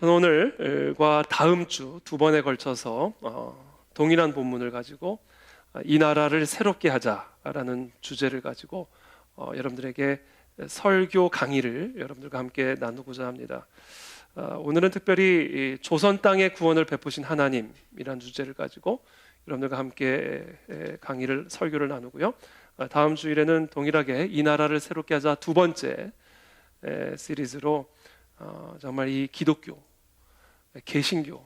저는 오늘과 다음 주 두 번에 걸쳐서 동일한 본문을 가지고 이 나라를 새롭게 하자라는 주제를 가지고 여러분들에게 설교 강의를 여러분들과 함께 나누고자 합니다. 오늘은 특별히 조선 땅의 구원을 베푸신 하나님이라는 주제를 가지고 여러분들과 함께 강의를 설교를 나누고요. 다음 주일에는 동일하게 이 나라를 새롭게 하자 두 번째 시리즈로 정말 이 기독교, 개신교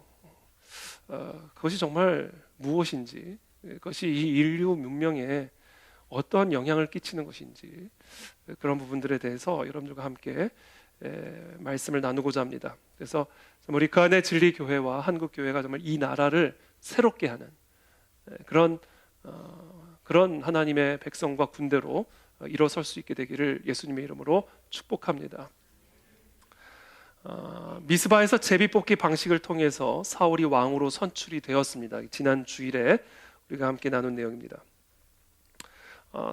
그것이 정말 무엇인지, 그것이 이 인류 문명에 어떠한 영향을 끼치는 것인지, 그런 부분들에 대해서 여러분들과 함께 말씀을 나누고자 합니다. 그래서 우리 그 안에 진리교회와 한국교회가 정말 이 나라를 새롭게 하는 그런 하나님의 백성과 군대로 일어설 수 있게 되기를 예수님의 이름으로 축복합니다. 미스바에서 제비뽑기 방식을 통해서 사울이 왕으로 선출이 되었습니다. 지난 주일에 우리가 함께 나눈 내용입니다.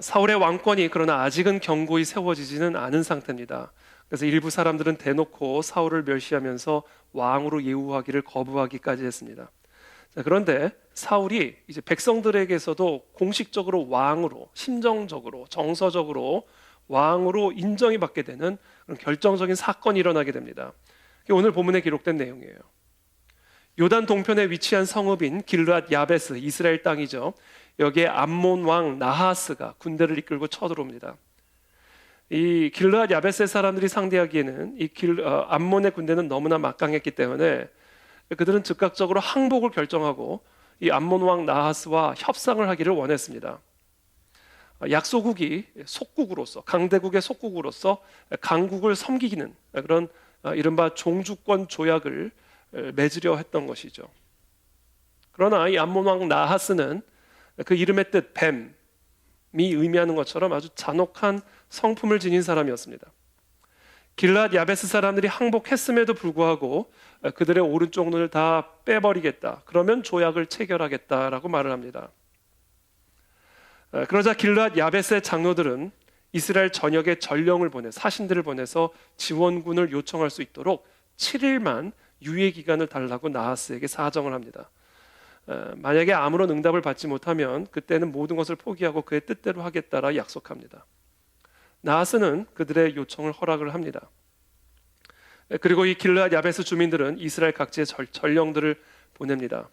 사울의 왕권이 그러나 아직은 견고히 세워지지는 않은 상태입니다. 그래서 일부 사람들은 대놓고 사울을 멸시하면서 왕으로 예우하기를 거부하기까지 했습니다. 그런데 사울이 이제 백성들에게서도 공식적으로 왕으로, 심정적으로, 정서적으로 왕으로 인정이 받게 되는 그런 결정적인 사건이 일어나게 됩니다. 오늘 본문에 기록된 내용이에요. 요단 동편에 위치한 성읍인 길르앗 야베스, 이스라엘 땅이죠. 여기에 암몬 왕 나하스가 군대를 이끌고 쳐들어옵니다. 이 길르앗 야베스의 사람들이 상대하기에는 이 암몬의 군대는 너무나 막강했기 때문에 그들은 즉각적으로 항복을 결정하고 이 암몬 왕 나하스와 협상을 하기를 원했습니다. 약소국이 속국으로서, 강대국의 속국으로서 강국을 섬기기는 그런 이른바 종주권 조약을 맺으려 했던 것이죠. 그러나 이 암몬 왕 나하스는 그 이름의 뜻 뱀이 의미하는 것처럼 아주 잔혹한 성품을 지닌 사람이었습니다. 길르앗 야베스 사람들이 항복했음에도 불구하고 그들의 오른쪽 눈을 다 빼버리겠다, 그러면 조약을 체결하겠다라고 말을 합니다. 그러자 길르앗 야베스의 장로들은 이스라엘 전역에 전령을 보내, 사신들을 보내서 지원군을 요청할 수 있도록 7일만 유예 기간을 달라고 나하스에게 사정을 합니다. 만약에 아무런 응답을 받지 못하면 그때는 모든 것을 포기하고 그의 뜻대로 하겠다라 약속합니다. 나하스는 그들의 요청을 허락을 합니다. 그리고 이 길르앗 야베스 주민들은 이스라엘 각지에 전령들을 보냅니다.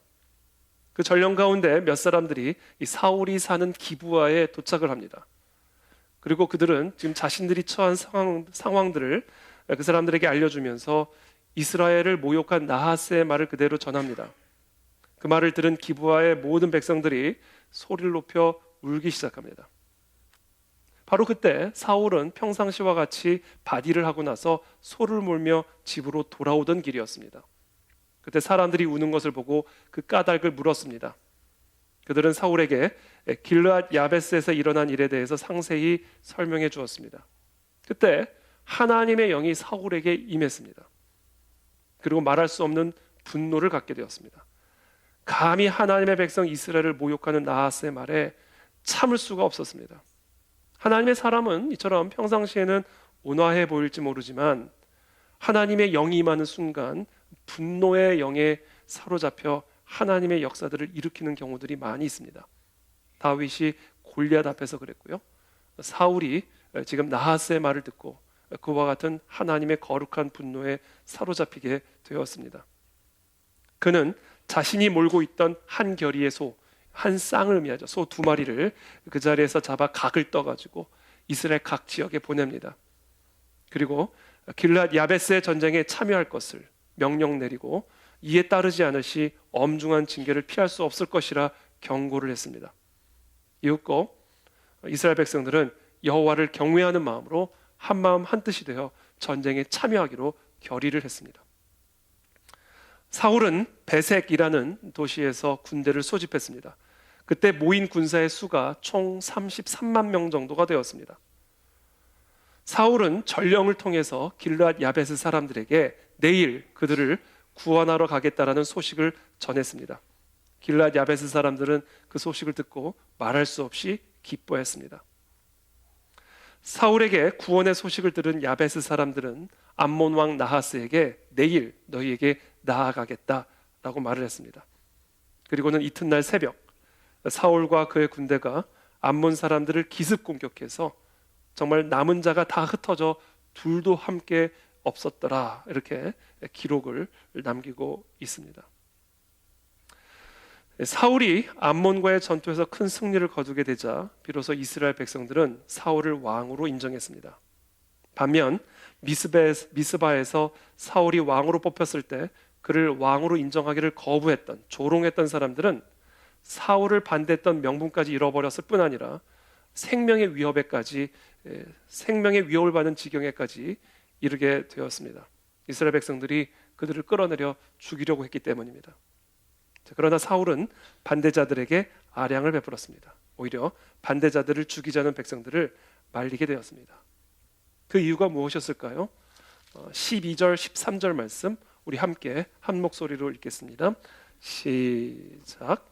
그 전령 가운데 몇 사람들이 이 사울이 사는 기브아에 도착을 합니다. 그리고 그들은 지금 자신들이 처한 상황들을 그 사람들에게 알려주면서 이스라엘을 모욕한 나하스의 말을 그대로 전합니다. 그 말을 들은 기브아의 모든 백성들이 소리를 높여 울기 시작합니다. 바로 그때 사울은 평상시와 같이 바디를 하고 나서 소를 몰며 집으로 돌아오던 길이었습니다. 그때 사람들이 우는 것을 보고 그 까닭을 물었습니다. 그들은 사울에게 길르앗 야베스에서 일어난 일에 대해서 상세히 설명해 주었습니다. 그때 하나님의 영이 사울에게 임했습니다. 그리고 말할 수 없는 분노를 갖게 되었습니다. 감히 하나님의 백성 이스라엘을 모욕하는 나하스의 말에 참을 수가 없었습니다. 하나님의 사람은 이처럼 평상시에는 온화해 보일지 모르지만 하나님의 영이 임하는 순간 분노의 영에 사로잡혀 하나님의 역사들을 일으키는 경우들이 많이 있습니다. 다윗이 골리앗 앞에서 그랬고요. 사울이 지금 나하스의 말을 듣고 그와 같은 하나님의 거룩한 분노에 사로잡히게 되었습니다. 그는 자신이 몰고 있던 한 결의의 소, 한 쌍을 의미하죠. 소 2마리를 그 자리에서 잡아 각을 떠가지고 이스라엘 각 지역에 보냅니다. 그리고 길르앗 야베스의 전쟁에 참여할 것을 명령 내리고 이에 따르지 않을 시 엄중한 징계를 피할 수 없을 것이라 경고를 했습니다. 이윽고 이스라엘 백성들은 여호와를 경외하는 마음으로 한 마음 한 뜻이 되어 전쟁에 참여하기로 결의를 했습니다. 사울은 베색이라는 도시에서 군대를 소집했습니다. 그때 모인 군사의 수가 총 33만 명 정도가 되었습니다. 사울은 전령을 통해서 길르앗 야베스 사람들에게 내일 그들을 구원하러 가겠다라는 소식을 전했습니다. 길르앗 야베스 사람들은 그 소식을 듣고 말할 수 없이 기뻐했습니다. 사울에게 구원의 소식을 들은 야베스 사람들은 암몬 왕 나하스에게 내일 너희에게 나아가겠다라고 말을 했습니다. 그리고는 이튿날 새벽 사울과 그의 군대가 암몬 사람들을 기습 공격해서 정말 남은 자가 다 흩어져 둘도 함께 없었더라, 이렇게 기록을 남기고 있습니다. 사울이 암몬과의 전투에서 큰 승리를 거두게 되자 비로소 이스라엘 백성들은 사울을 왕으로 인정했습니다. 반면 미스바에서 사울이 왕으로 뽑혔을 때 그를 왕으로 인정하기를 거부했던, 조롱했던 사람들은 사울을 반대했던 명분까지 잃어버렸을 뿐 아니라 생명의 위협을 받는 지경에까지 이르게 되었습니다. 이스라엘 백성들이 그들을 끌어내려 죽이려고 했기 때문입니다. 그러나 사울은 반대자들에게 아량을 베풀었습니다. 오히려 반대자들을 죽이자는 백성들을 말리게 되었습니다. 그 이유가 무엇이었을까요? 12절, 13절 말씀 우리 함께 한 목소리로 읽겠습니다. 시작.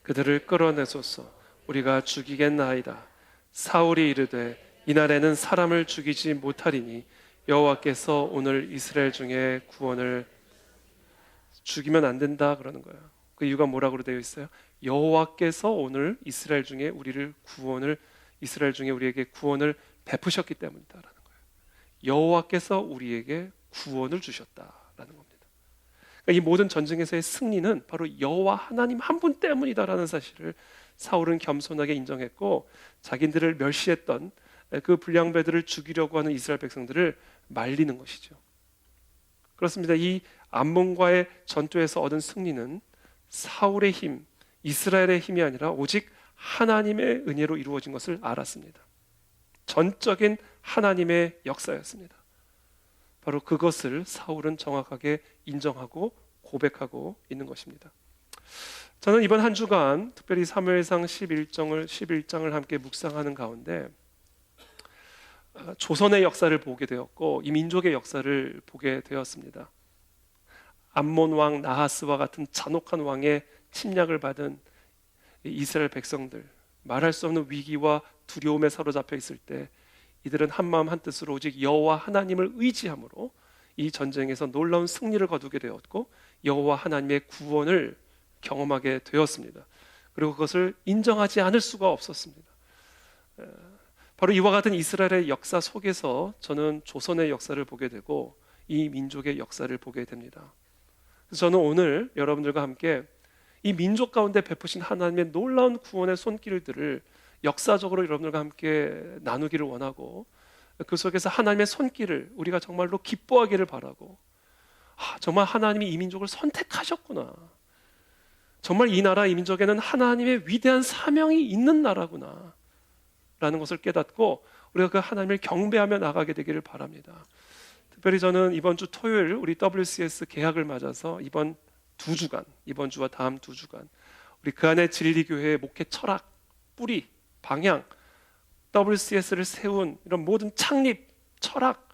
그들을 끌어내소서. 우리가 죽이겠나이다. 사울이 이르되 이날에는 사람을 죽이지 못하리니 여호와께서 오늘 이스라엘 중에 구원을 죽이면 안 된다 그러는 거예요. 그 이유가 뭐라고 되어 있어요? 여호와께서 오늘 이스라엘 중에 우리에게 구원을 베푸셨기 때문이다라는 거예요. 여호와께서 우리에게 구원을 주셨다라는 겁니다. 그러니까 이 모든 전쟁에서의 승리는 바로 여호와 하나님 한 분 때문이다라는 사실을 사울은 겸손하게 인정했고, 자기들을 멸시했던 그 불량배들을 죽이려고 하는 이스라엘 백성들을 말리는 것이죠. 그렇습니다. 이 암몬과의 전투에서 얻은 승리는 사울의 힘, 이스라엘의 힘이 아니라 오직 하나님의 은혜로 이루어진 것을 알았습니다. 전적인 하나님의 역사였습니다. 바로 그것을 사울은 정확하게 인정하고 고백하고 있는 것입니다. 저는 이번 한 주간 특별히 사무엘상 11장을 함께 묵상하는 가운데 조선의 역사를 보게 되었고 이 민족의 역사를 보게 되었습니다. 암몬 왕 나하스와 같은 잔혹한 왕의 침략을 받은 이스라엘 백성들, 말할 수 없는 위기와 두려움에 사로잡혀 있을 때 이들은 한마음 한뜻으로 오직 여호와 하나님을 의지함으로 이 전쟁에서 놀라운 승리를 거두게 되었고 여호와 하나님의 구원을 경험하게 되었습니다. 그리고 그것을 인정하지 않을 수가 없었습니다. 바로 이와 같은 이스라엘의 역사 속에서 저는 조선의 역사를 보게 되고 이 민족의 역사를 보게 됩니다. 그래서 저는 오늘 여러분들과 함께 이 민족 가운데 베푸신 하나님의 놀라운 구원의 손길들을 역사적으로 여러분들과 함께 나누기를 원하고, 그 속에서 하나님의 손길을 우리가 정말로 기뻐하기를 바라고, 정말 하나님이 이 민족을 선택하셨구나, 정말 이 나라 이 민족에는 하나님의 위대한 사명이 있는 나라구나 라는 것을 깨닫고 우리가 그 하나님을 경배하며 나가게 되기를 바랍니다. 특별히 저는 이번 주 토요일 우리 WCS 개학을 맞아서 이번 주와 다음 2주간 우리 그 안에 진리교회의 목회 철학, 뿌리, 방향, WCS를 세운 이런 모든 창립, 철학,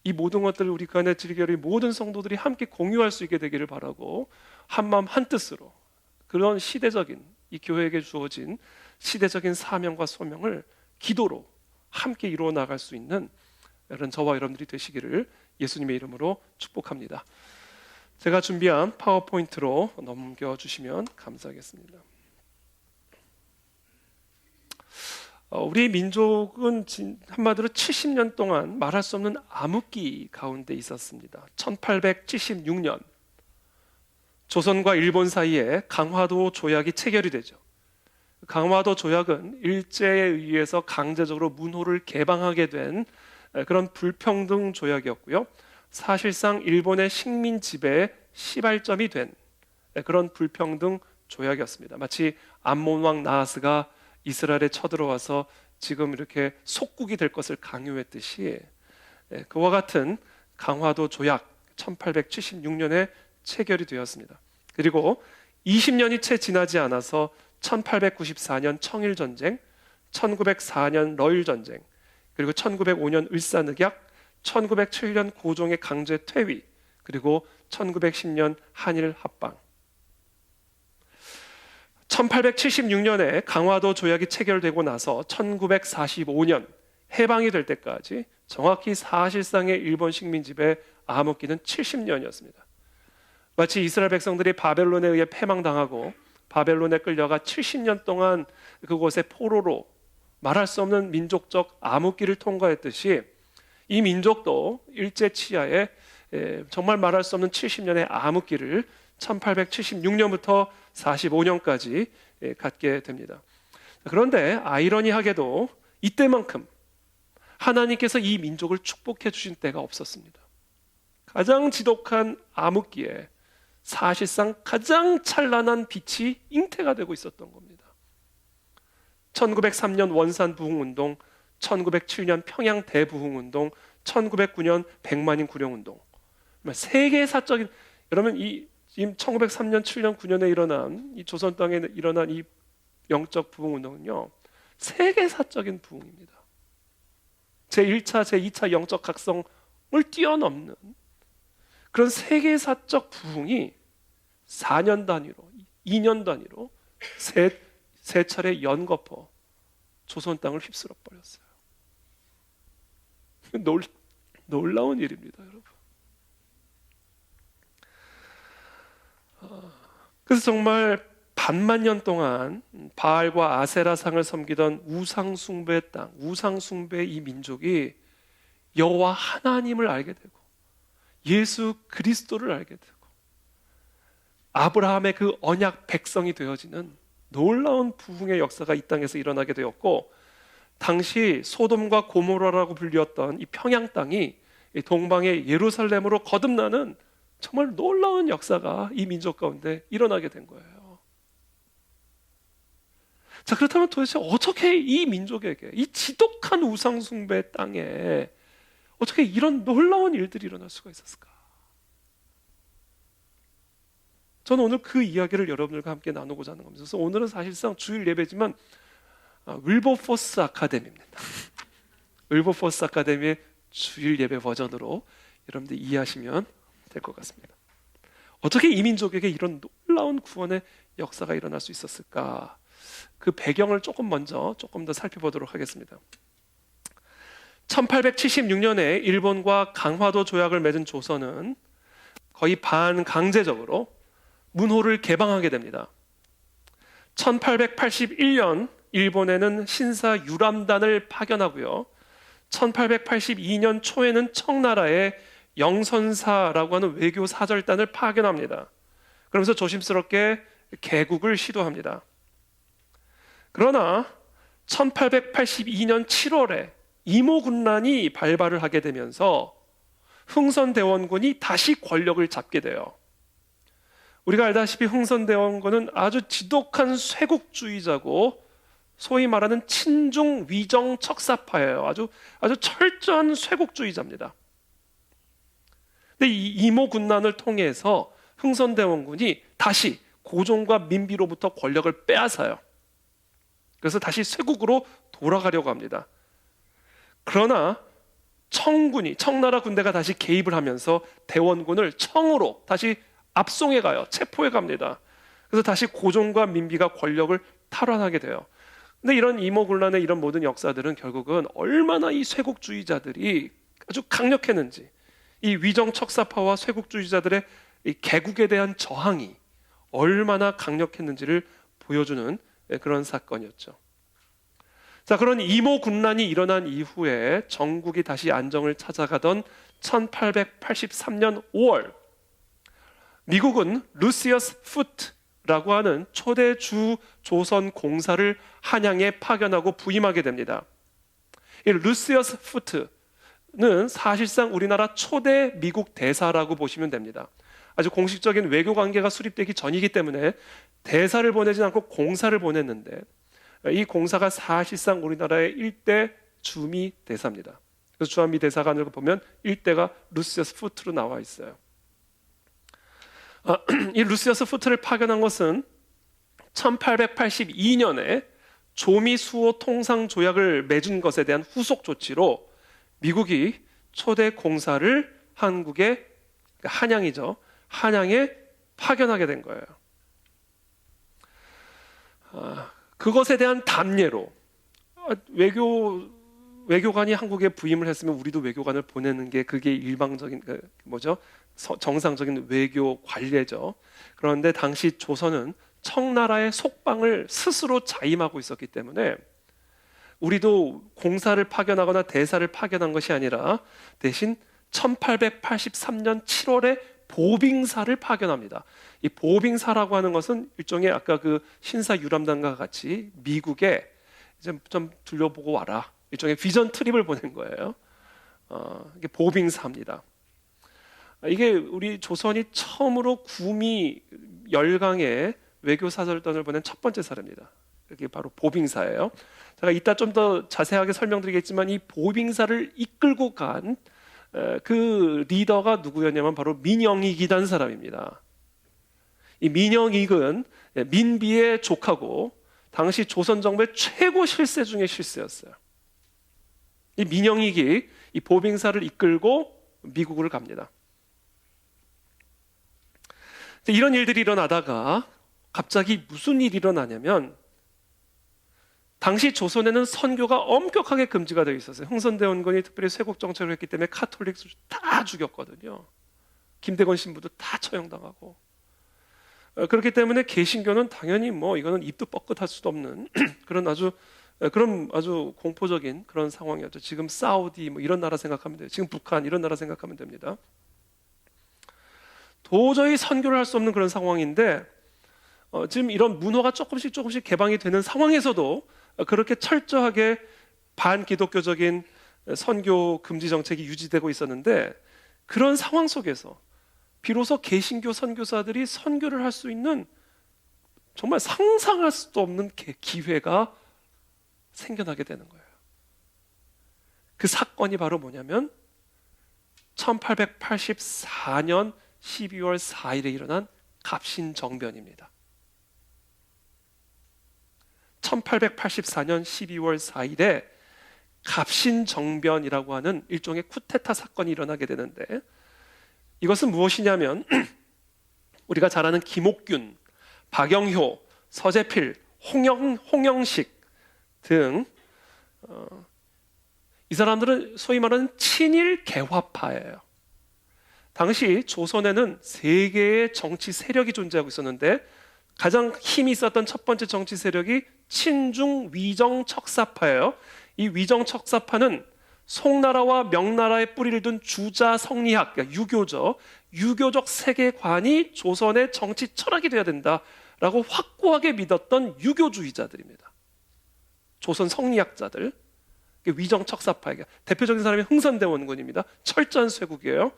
이 모든 것들을 우리 그 안에 진리교회의 모든 성도들이 함께 공유할 수 있게 되기를 바라고, 한마음 한뜻으로 그런 시대적인 이 교회에게 주어진 시대적인 사명과 소명을 기도로 함께 이루어 나갈 수 있는 이런 저와 여러분들이 되시기를 예수님의 이름으로 축복합니다. 제가 준비한 파워포인트로 넘겨주시면 감사하겠습니다. 우리 민족은 한마디로 70년 동안 말할 수 없는 암흑기 가운데 있었습니다. 1876년 조선과 일본 사이에 강화도 조약이 체결이 되죠. 강화도 조약은 일제에 의해서 강제적으로 문호를 개방하게 된 그런 불평등 조약이었고요. 사실상 일본의 식민 지배의 시발점이 된 그런 불평등 조약이었습니다. 마치 암몬 왕 나하스가 이스라엘에 쳐들어와서 지금 이렇게 속국이 될 것을 강요했듯이 그와 같은 강화도 조약 1876년에 체결이 되었습니다. 그리고 20년이 채 지나지 않아서 1894년 청일전쟁, 1904년 러일 전쟁, 그리고 1905년 을사늑약, 1907년 고종의 강제 퇴위, 그리고 1910년 한일 합방. 1876년에 강화도 조약이 체결되고 나서 1945년 해방이 될 때까지 정확히 사실상의 일본 식민 지배 암흑기는 70년이었습니다. 마치 이스라엘 백성들이 바벨론에 의해 패망당하고 바벨론에 끌려가 70년 동안 그곳의 포로로 말할 수 없는 민족적 암흑기를 통과했듯이 이 민족도 일제 치하에 정말 말할 수 없는 70년의 암흑기를 1876년부터 45년까지 갖게 됩니다. 그런데 아이러니하게도 이때만큼 하나님께서 이 민족을 축복해 주신 때가 없었습니다. 가장 지독한 암흑기에 사실상 가장 찬란한 빛이 잉태가 되고 있었던 겁니다. 1903년 원산 부흥운동, 1907년 평양 대부흥운동, 1909년 백만인 구령운동. 세계사적인, 여러분 이 지금 1903년, 7년, 9년에 일어난 이 조선 땅에 일어난 이 영적 부흥운동은요, 세계사적인 부흥입니다. 제1차, 제2차 영적 각성을 뛰어넘는 그런 세계사적 부흥이 4년 단위로, 2년 단위로 세 차례 연거푸 조선 땅을 휩쓸어 버렸어요. 놀라운 일입니다, 여러분. 그래서 정말 반만 년 동안 바알과 아세라상을 섬기던 우상 숭배의 땅, 우상 숭배의 이 민족이 여호와 하나님을 알게 되고 예수 그리스도를 알게 되고 아브라함의 그 언약 백성이 되어지는 놀라운 부흥의 역사가 이 땅에서 일어나게 되었고, 당시 소돔과 고모라라고 불리웠던 이 평양 땅이 동방의 예루살렘으로 거듭나는 정말 놀라운 역사가 이 민족 가운데 일어나게 된 거예요. 자, 그렇다면 도대체 어떻게 이 민족에게, 이 지독한 우상 숭배 땅에 어떻게 이런 놀라운 일들이 일어날 수가 있었을까? 저는 오늘 그 이야기를 여러분들과 함께 나누고자 하는 겁니다. 그래서 오늘은 사실상 주일 예배지만 윌버포스 아카데미입니다. 윌버포스 아카데미의 주일 예배 버전으로 여러분들 이해하시면 될 것 같습니다. 어떻게 이 민족에게 이런 놀라운 구원의 역사가 일어날 수 있었을까? 그 배경을 조금 더 살펴보도록 하겠습니다. 1876년에 일본과 강화도 조약을 맺은 조선은 거의 반강제적으로 문호를 개방하게 됩니다. 1881년 일본에는 신사 유람단을 파견하고요. 1882년 초에는 청나라에 영선사라고 하는 외교 사절단을 파견합니다. 그러면서 조심스럽게 개국을 시도합니다. 그러나 1882년 7월에 이모군란이 발발을 하게 되면서 흥선대원군이 다시 권력을 잡게 돼요. 우리가 알다시피 흥선대원군은 아주 지독한 쇄국주의자고 소위 말하는 친중 위정 척사파예요. 아주 철저한 쇄국주의자입니다. 근데 이 이모군란을 통해서 흥선대원군이 다시 고종과 민비로부터 권력을 빼앗아요. 그래서 다시 쇄국으로 돌아가려고 합니다. 그러나 청나라 군대가 다시 개입을 하면서 대원군을 청으로 다시 압송해 가요. 체포해 갑니다. 그래서 다시 고종과 민비가 권력을 탈환하게 돼요. 근데 이런 이모군란의 이런 모든 역사들은 결국은 얼마나 이 쇄국주의자들이 아주 강력했는지, 이 위정척사파와 쇄국주의자들의 이 개국에 대한 저항이 얼마나 강력했는지를 보여주는 그런 사건이었죠. 자, 그런 이모군란이 일어난 이후에 전국이 다시 안정을 찾아가던 1883년 5월 미국은 루시어스 푸트라고 하는 초대 주 조선 공사를 한양에 파견하고 부임하게 됩니다. 이 루시어스 푸트는 사실상 우리나라 초대 미국 대사라고 보시면 됩니다. 아주 공식적인 외교 관계가 수립되기 전이기 때문에 대사를 보내지 않고 공사를 보냈는데, 이 공사가 사실상 우리나라의 일대 주미 대사입니다. 그래서 주한미 대사관을 보면 일대가 루시어스 푸트로 나와 있어요. 이 루시어스 푸트를 파견한 것은 1882년에 조미 수호 통상 조약을 맺은 것에 대한 후속 조치로 미국이 초대 공사를 한국의 한양이죠. 한양에 파견하게 된 거예요. 그것에 대한 담례로 외교관이 한국에 부임을 했으면 우리도 외교관을 보내는 게 그게 일방적인 정상적인 외교 관례죠. 그런데 당시 조선은 청나라의 속방을 스스로 자임하고 있었기 때문에 우리도 공사를 파견하거나 대사를 파견한 것이 아니라 대신 1883년 7월에 보빙사를 파견합니다. 이 보빙사라고 하는 것은 일종의 아까 그 신사 유람단과 같이 미국에 이제 좀 둘러보고 와라, 일종의 비전 트립을 보낸 거예요. 이게 보빙사입니다. 이게 우리 조선이 처음으로 구미 열강에 외교 사절단을 보낸 첫 번째 사례입니다. 이게 바로 보빙사예요. 제가 이따 좀 더 자세하게 설명드리겠지만 이 보빙사를 이끌고 간 그 리더가 누구였냐면 바로 민영익이라는 사람입니다. 이 민영익은 민비의 조카고 당시 조선 정부의 최고 실세 중의 실세였어요. 이 민영익이 이 보빙사를 이끌고 미국을 갑니다. 이런 일들이 일어나다가 갑자기 무슨 일이 일어나냐면 당시 조선에는 선교가 엄격하게 금지가 되어 있었어요. 흥선대원군이 특별히 쇄국 정책을 했기 때문에 카톨릭 다 죽였거든요. 김대건 신부도 다 처형당하고. 그렇기 때문에 개신교는 당연히 이거는 입도 뻐끗할 수도 없는 그런 아주 공포적인 그런 상황이었죠. 지금 사우디 이런 나라 생각하면 돼요. 지금 북한 이런 나라 생각하면 됩니다. 도저히 선교를 할 수 없는 그런 상황인데 지금 이런 문화가 조금씩 개방이 되는 상황에서도 그렇게 철저하게 반기독교적인 선교 금지 정책이 유지되고 있었는데 그런 상황 속에서 비로소 개신교 선교사들이 선교를 할 수 있는 정말 상상할 수도 없는 기회가 생겨나게 되는 거예요. 그 사건이 바로 뭐냐면 1884년 12월 4일에 일어난 갑신정변입니다. 1884년 12월 4일에 갑신정변이라고 하는 일종의 쿠데타 사건이 일어나게 되는데 이것은 무엇이냐면 우리가 잘 아는 김옥균, 박영효, 서재필, 홍영식 등 이 사람들은 소위 말하는 친일 개화파예요. 당시 조선에는 세 개의 정치 세력이 존재하고 있었는데 가장 힘이 있었던 첫 번째 정치 세력이 친중 위정 척사파예요. 이 위정 척사파는 송나라와 명나라에 뿌리를 둔 주자 성리학, 그러니까 유교죠. 유교적 세계관이 조선의 정치 철학이 되어야 된다라고 확고하게 믿었던 유교주의자들입니다. 조선 성리학자들, 위정 척사파에게 대표적인 사람이 흥선대원군입니다. 철저한 쇄국이에요.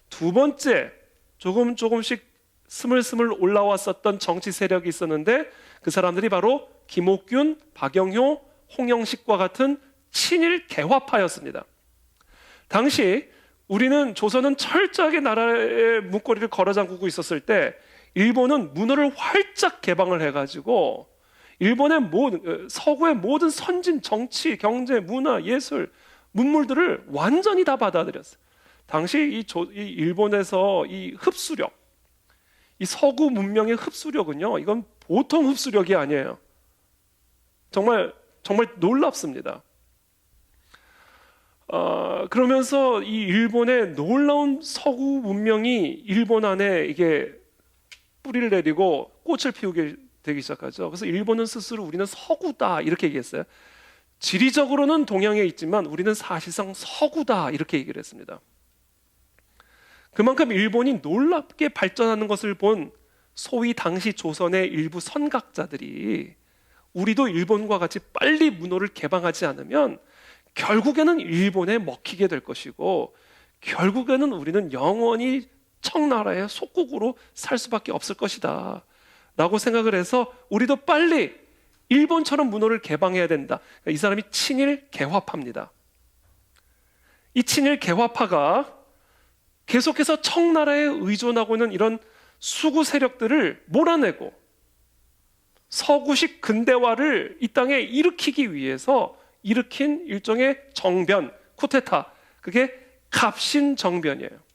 두 번째, 조금씩 스물스물 올라왔었던 정치 세력이 있었는데 그 사람들이 바로 김옥균, 박영효, 홍영식과 같은 친일 개화파였습니다. 당시 조선은 철저하게 나라의 문고리를 걸어 잠그고 있었을 때 일본은 문호를 활짝 개방을 해가지고 일본의 서구의 모든 선진 정치, 경제, 문화, 예술, 문물들을 완전히 다 받아들였어요. 당시 이 일본에서 이 흡수력, 이 서구 문명의 흡수력은요, 이건 보통 흡수력이 아니에요. 정말 놀랍습니다. 그러면서 이 일본의 놀라운 서구 문명이 일본 안에 이게 뿌리를 내리고 꽃을 피우게 되기 시작하죠. 그래서 일본은 스스로 우리는 서구다 이렇게 얘기했어요. 지리적으로는 동양에 있지만 우리는 사실상 서구다 이렇게 얘기를 했습니다. 그만큼 일본이 놀랍게 발전하는 것을 본 소위 당시 조선의 일부 선각자들이 우리도 일본과 같이 빨리 문호를 개방하지 않으면 결국에는 일본에 먹히게 될 것이고 결국에는 우리는 영원히 청나라의 속국으로 살 수밖에 없을 것이다 라고 생각을 해서 우리도 빨리 일본처럼 문호를 개방해야 된다. 이 사람이 친일 개화파입니다. 이 친일 개화파가 계속해서 청나라에 의존하고 있는 이런 수구 세력들을 몰아내고 서구식 근대화를 이 땅에 일으키기 위해서 일으킨 일종의 정변, 쿠데타, 그게 갑신정변이에요.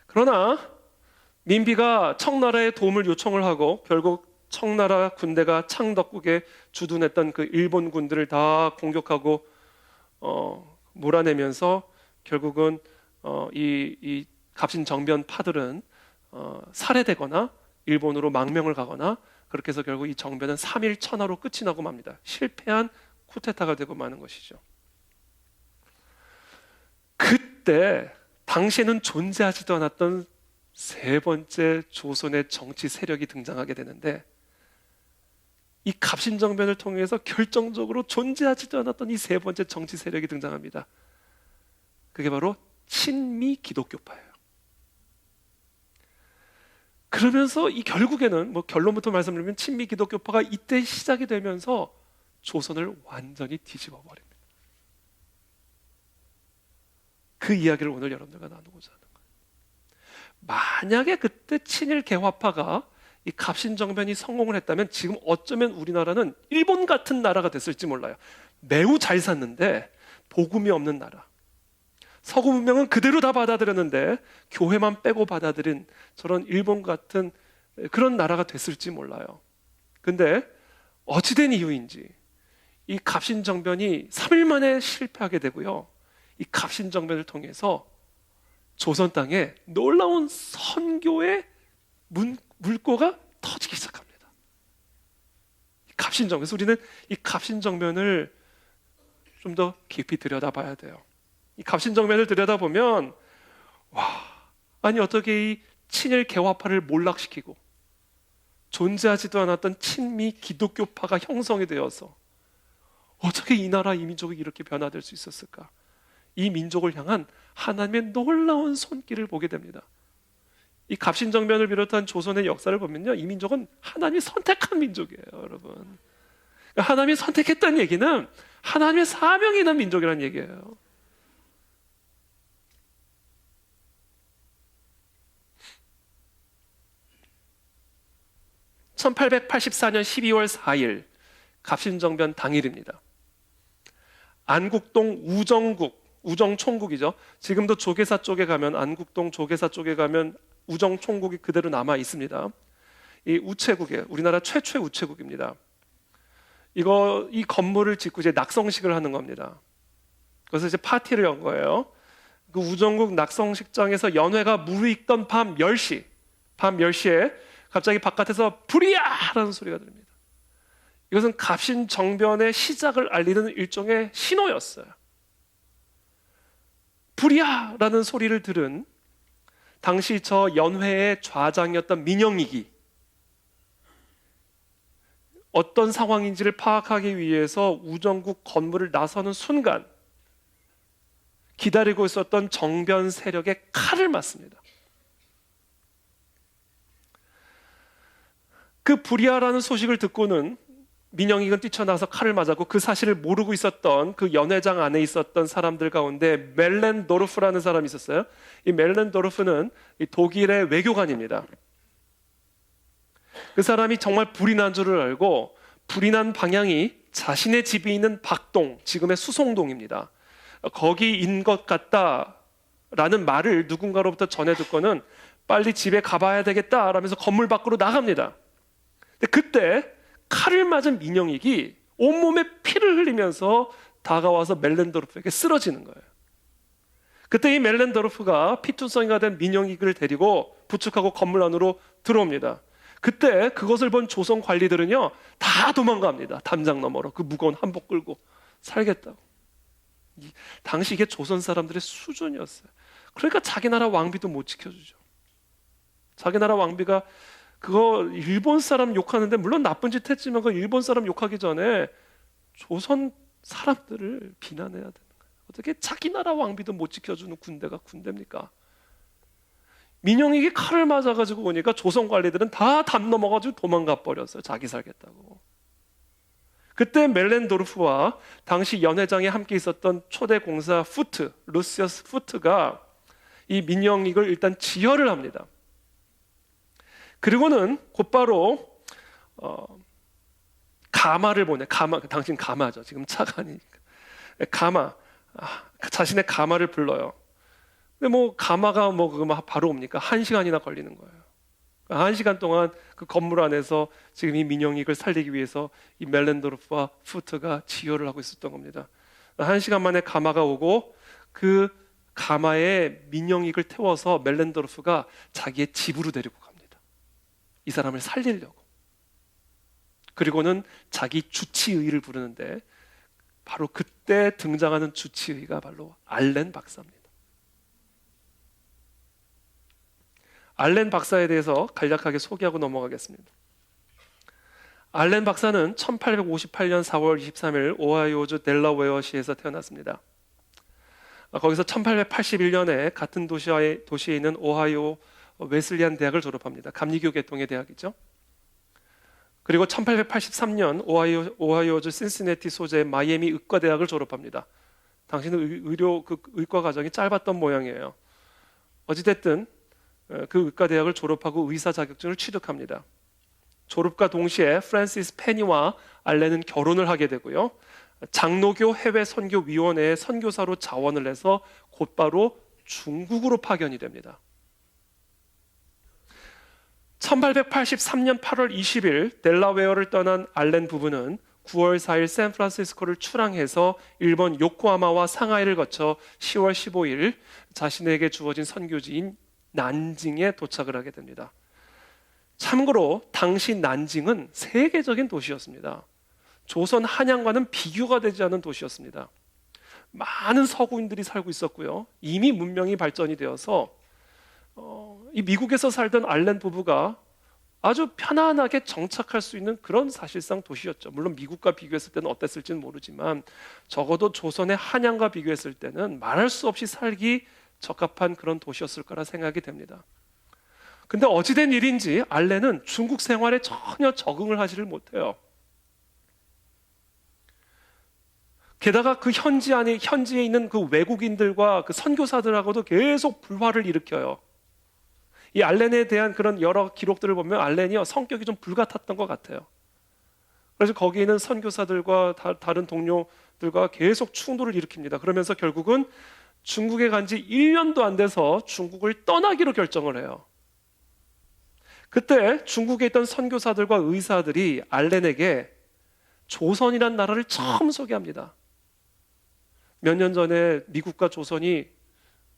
그러나 민비가 청나라의 도움을 요청을 하고 결국 청나라 군대가 창덕국에 주둔했던 그 일본 군들을 다 공격하고 몰아내면서 결국은 이 갑신정변 파들은 살해되거나 일본으로 망명을 가거나 그렇게 해서 결국 이 정변은 3일 천하로 끝이 나고 맙니다. 실패한 쿠데타가 되고 마는 것이죠. 그때 당시에는 존재하지도 않았던 세 번째 조선의 정치 세력이 등장하게 되는데, 이 갑신정변을 통해서 결정적으로 존재하지도 않았던 이 세 번째 정치 세력이 등장합니다. 그게 바로 친미 기독교파예요. 그러면서 이 결국에는 결론부터 말씀드리면 친미 기독교파가 이때 시작이 되면서 조선을 완전히 뒤집어 버립니다. 그 이야기를 오늘 여러분들과 나누고자 하는 거예요. 만약에 그때 친일 개화파가 이 갑신정변이 성공을 했다면 지금 어쩌면 우리나라는 일본 같은 나라가 됐을지 몰라요. 매우 잘 샀는데 복음이 없는 나라. 서구 문명은 그대로 다 받아들였는데 교회만 빼고 받아들인 저런 일본 같은 그런 나라가 됐을지 몰라요. 근데 어찌된 이유인지 이 갑신정변이 3일 만에 실패하게 되고요. 이 갑신정변을 통해서 조선 땅에 놀라운 선교의 물꼬가 터지기 시작합니다. 갑신정변. 그래서 우리는 이 갑신정변을 좀 더 깊이 들여다봐야 돼요. 이 갑신정변을 들여다보면 아니 어떻게 이 친일 개화파를 몰락시키고 존재하지도 않았던 친미 기독교파가 형성이 되어서 어떻게 이 나라 이 민족이 이렇게 변화될 수 있었을까? 이 민족을 향한 하나님의 놀라운 손길을 보게 됩니다. 이 갑신정변을 비롯한 조선의 역사를 보면요, 이 민족은 하나님이 선택한 민족이에요, 여러분. 하나님이 선택했다는 얘기는 하나님의 사명이 있는 민족이라는 얘기예요. (1884년 12월 4일) 갑신정변 당일입니다. 안국동 우정총국이죠. 지금도 조계사 쪽에 가면, 안국동 조계사 쪽에 가면 우정총국이 그대로 남아 있습니다. 이 우체국이에요. 우리나라 최초의 우체국입니다. 이 건물을 짓고 이제 낙성식을 하는 겁니다. 그래서 이제 파티를 연 거예요. 그 우정국 낙성식장에서 연회가 무르익던 밤 10시에 갑자기 바깥에서 불이야! 라는 소리가 들립니다. 이것은 갑신정변의 시작을 알리는 일종의 신호였어요. 불이야! 라는 소리를 들은 당시 저 연회의 좌장이었던 민영익이 어떤 상황인지를 파악하기 위해서 우정국 건물을 나서는 순간 기다리고 있었던 정변 세력의 칼을 맞습니다. 그 불이야라는 소식을 듣고는 민영익은 뛰쳐나와서 칼을 맞았고, 그 사실을 모르고 있었던 그 연회장 안에 있었던 사람들 가운데 멜렌도르프라는 사람이 있었어요. 이 멜렌도르프는 독일의 외교관입니다. 그 사람이 정말 불이 난 줄을 알고 불이 난 방향이 자신의 집이 있는 박동, 지금의 수송동입니다. 거기인 것 같다라는 말을 누군가로부터 전해 듣고는 빨리 집에 가봐야 되겠다라면서 건물 밖으로 나갑니다. 근데 그때 칼을 맞은 민영익이 온몸에 피를 흘리면서 다가와서 멜렌도르프에게 쓰러지는 거예요. 그때 이 멜렌도르프가 피투성이가 된 민영익을 데리고 부축하고 건물 안으로 들어옵니다. 그때 그것을 본 조선 관리들은요, 다 도망갑니다. 담장 너머로 그 무거운 한복 끌고 살겠다고. 당시 이게 조선 사람들의 수준이었어요. 그러니까 자기 나라 왕비도 못 지켜주죠. 자기 나라 왕비가 그거 일본 사람 욕하는데, 물론 나쁜 짓 했지만 그 일본 사람 욕하기 전에 조선 사람들을 비난해야 되는 거예요. 어떻게 자기 나라 왕비도 못 지켜주는 군대가 군대입니까? 민영익이 칼을 맞아가지고 오니까 조선 관리들은 다 담 넘어가지고 도망가 버렸어요. 자기 살겠다고. 그때 멜렌도르프와 당시 연회장에 함께 있었던 초대 공사 루시어스 푸트가 이 민영익을 일단 지혈을 합니다. 그리고는 곧바로 가마를 보내. 가마, 당신 가마죠. 지금 차가 아니니까. 가마, 자신의 가마를 불러요. 근데 뭐 가마가 뭐 그거 바로 옵니까? 1시간이나 걸리는 거예요. 1시간 동안 그 건물 안에서 지금 이 민영익을 살리기 위해서 이 멜렌도르프와 푸트가 지혈을 하고 있었던 겁니다. 1시간 만에 가마가 오고 그 가마에 민영익을 태워서 멜렌도르프가 자기의 집으로 데리고 갑니다. 이 사람을 살리려고. 그리고는 자기 주치의를 부르는데 바로 그때 등장하는 주치의가 바로 알렌 박사입니다. 알렌 박사에 대해서 간략하게 소개하고 넘어가겠습니다. 알렌 박사는 1858년 4월 23일 오하이오주 델라웨어시에서 태어났습니다. 거기서 1881년에 같은 도시에 있는 오하이오 웨슬리안 대학을 졸업합니다. 감리교 계통의 대학이죠. 그리고 1883년 오하이오주 신시내티 소재 마이애미 의과대학을 졸업합니다. 당시는 의과 과정이 짧았던 모양이에요. 어찌됐든 그 의과대학을 졸업하고 의사 자격증을 취득합니다. 졸업과 동시에 프랜시스 페니와 알렌은 결혼을 하게 되고요. 장로교 해외 선교위원회의 선교사로 자원을 해서 곧바로 중국으로 파견이 됩니다. 1883년 8월 20일 델라웨어를 떠난 알렌 부부는 9월 4일 샌프란시스코를 출항해서 일본 요코하마와 상하이를 거쳐 10월 15일 자신에게 주어진 선교지인 난징에 도착을 하게 됩니다. 참고로 당시 난징은 세계적인 도시였습니다. 조선 한양과는 비교가 되지 않는 도시였습니다. 많은 서구인들이 살고 있었고요. 이미 문명이 발전이 되어서 이 미국에서 살던 알렌 부부가 아주 편안하게 정착할 수 있는 그런 사실상 도시였죠. 물론 미국과 비교했을 때는 어땠을지는 모르지만 적어도 조선의 한양과 비교했을 때는 말할 수 없이 살기 적합한 그런 도시였을 거라 생각이 됩니다. 근데 어찌된 일인지 알렌은 중국 생활에 전혀 적응을 하지를 못해요. 게다가 그 현지에 있는 그 외국인들과 그 선교사들하고도 계속 불화를 일으켜요. 이 알렌에 대한 그런 여러 기록들을 보면 알렌이 성격이 좀 불같았던 것 같아요. 그래서 거기에 있는 선교사들과 다른 동료들과 계속 충돌을 일으킵니다. 그러면서 결국은 중국에 간 지 1년도 안 돼서 중국을 떠나기로 결정을 해요. 그때 중국에 있던 선교사들과 의사들이 알렌에게 조선이란 나라를 처음 소개합니다. 몇 년 전에 미국과 조선이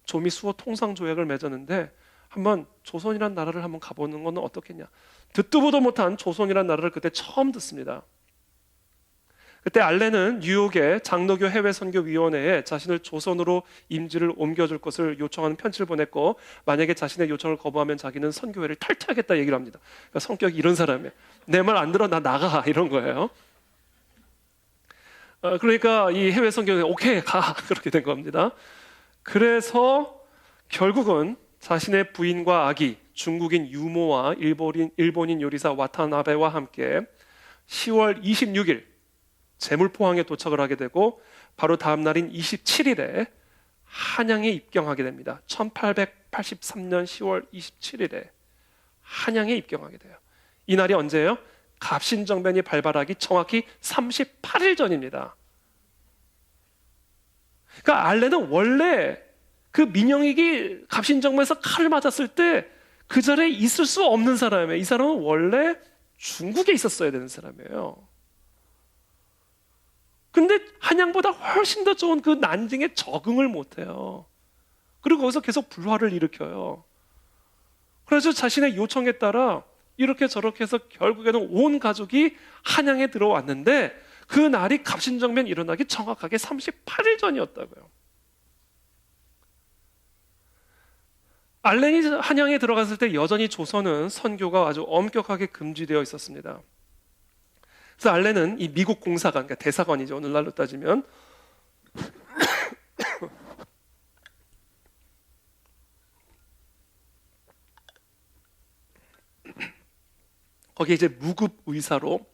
조미 수호 통상 조약을 맺었는데 한번 조선이란 나라를 한번 가보는 건 어떻겠냐. 듣도 보도 못한 조선이란 나라를 그때 처음 듣습니다. 그때 알렌은 뉴욕의 장로교 해외선교위원회에 자신을 조선으로 임지를 옮겨줄 것을 요청하는 편지를 보냈고 만약에 자신의 요청을 거부하면 자기는 선교회를 탈퇴하겠다 얘기를 합니다. 그러니까 성격이 이런 사람이에요. 내 말 안 들어 나 나가 이런 거예요. 그러니까 이 해외선교회 오케이 가 그렇게 된 겁니다. 그래서 결국은 자신의 부인과 아기 중국인 유모와 일본인 요리사 와타나베와 함께 10월 26일 제물포항에 도착을 하게 되고 바로 다음 날인 27일에 한양에 입경하게 됩니다. 1883년 10월 27일에 한양에 입경하게 돼요. 이 날이 언제예요? 갑신정변이 발발하기 정확히 38일 전입니다. 그러니까 알렌은 원래 그 민영익이 갑신정변에서 칼을 맞았을 때 그 자리에 있을 수 없는 사람이에요. 이 사람은 원래 중국에 있었어야 되는 사람이에요. 근데 한양보다 훨씬 더 좋은 그 난징에 적응을 못해요. 그리고 거기서 계속 불화를 일으켜요. 그래서 자신의 요청에 따라 이렇게 저렇게 해서 결국에는 온 가족이 한양에 들어왔는데 그 날이 갑신정변 일어나기 정확하게 38일 전이었다고요. 알렌이 한양에 들어갔을 때 여전히 조선은 선교가 아주 엄격하게 금지되어 있었습니다. 그래서 알렌은 이 미국 공사관, 그러니까 대사관이죠. 오늘날로 따지면 거기에 이제 무급 의사로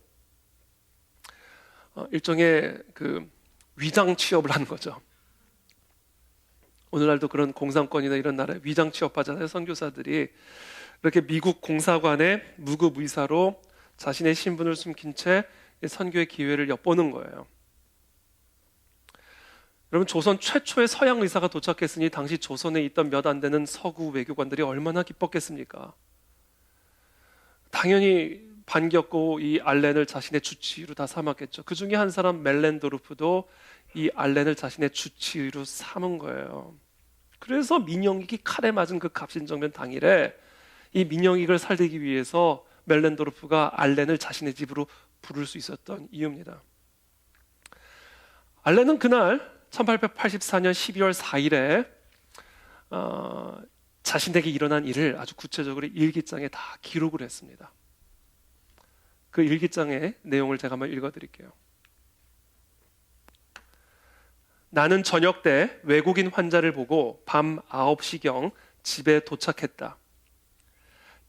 일종의 그 위장 취업을 하는 거죠. 오늘날도 그런 공산권이나 이런 나라에 위장 취업하잖아요, 선교사들이. 이렇게 미국 공사관에 무급의사로 자신의 신분을 숨긴 채 선교의 기회를 엿보는 거예요. 여러분, 조선 최초의 서양 의사가 도착했으니 당시 조선에 있던 몇 안 되는 서구 외교관들이 얼마나 기뻤겠습니까? 당연히 반겼고 이 알렌을 자신의 주치의로 다 삼았겠죠. 그 중에 한 사람 멜렌도르프도 이 알렌을 자신의 주치의로 삼은 거예요. 그래서 민영익이 칼에 맞은 그 갑신정변 당일에 이 민영익을 살리기 위해서 멜렌도르프가 알렌을 자신의 집으로 부를 수 있었던 이유입니다. 알렌은 그날 1884년 12월 4일에 자신에게 일어난 일을 아주 구체적으로 일기장에 다 기록을 했습니다. 그 일기장의 내용을 제가 한번 읽어드릴게요. 나는 저녁 때 외국인 환자를 보고 밤 9시경 집에 도착했다.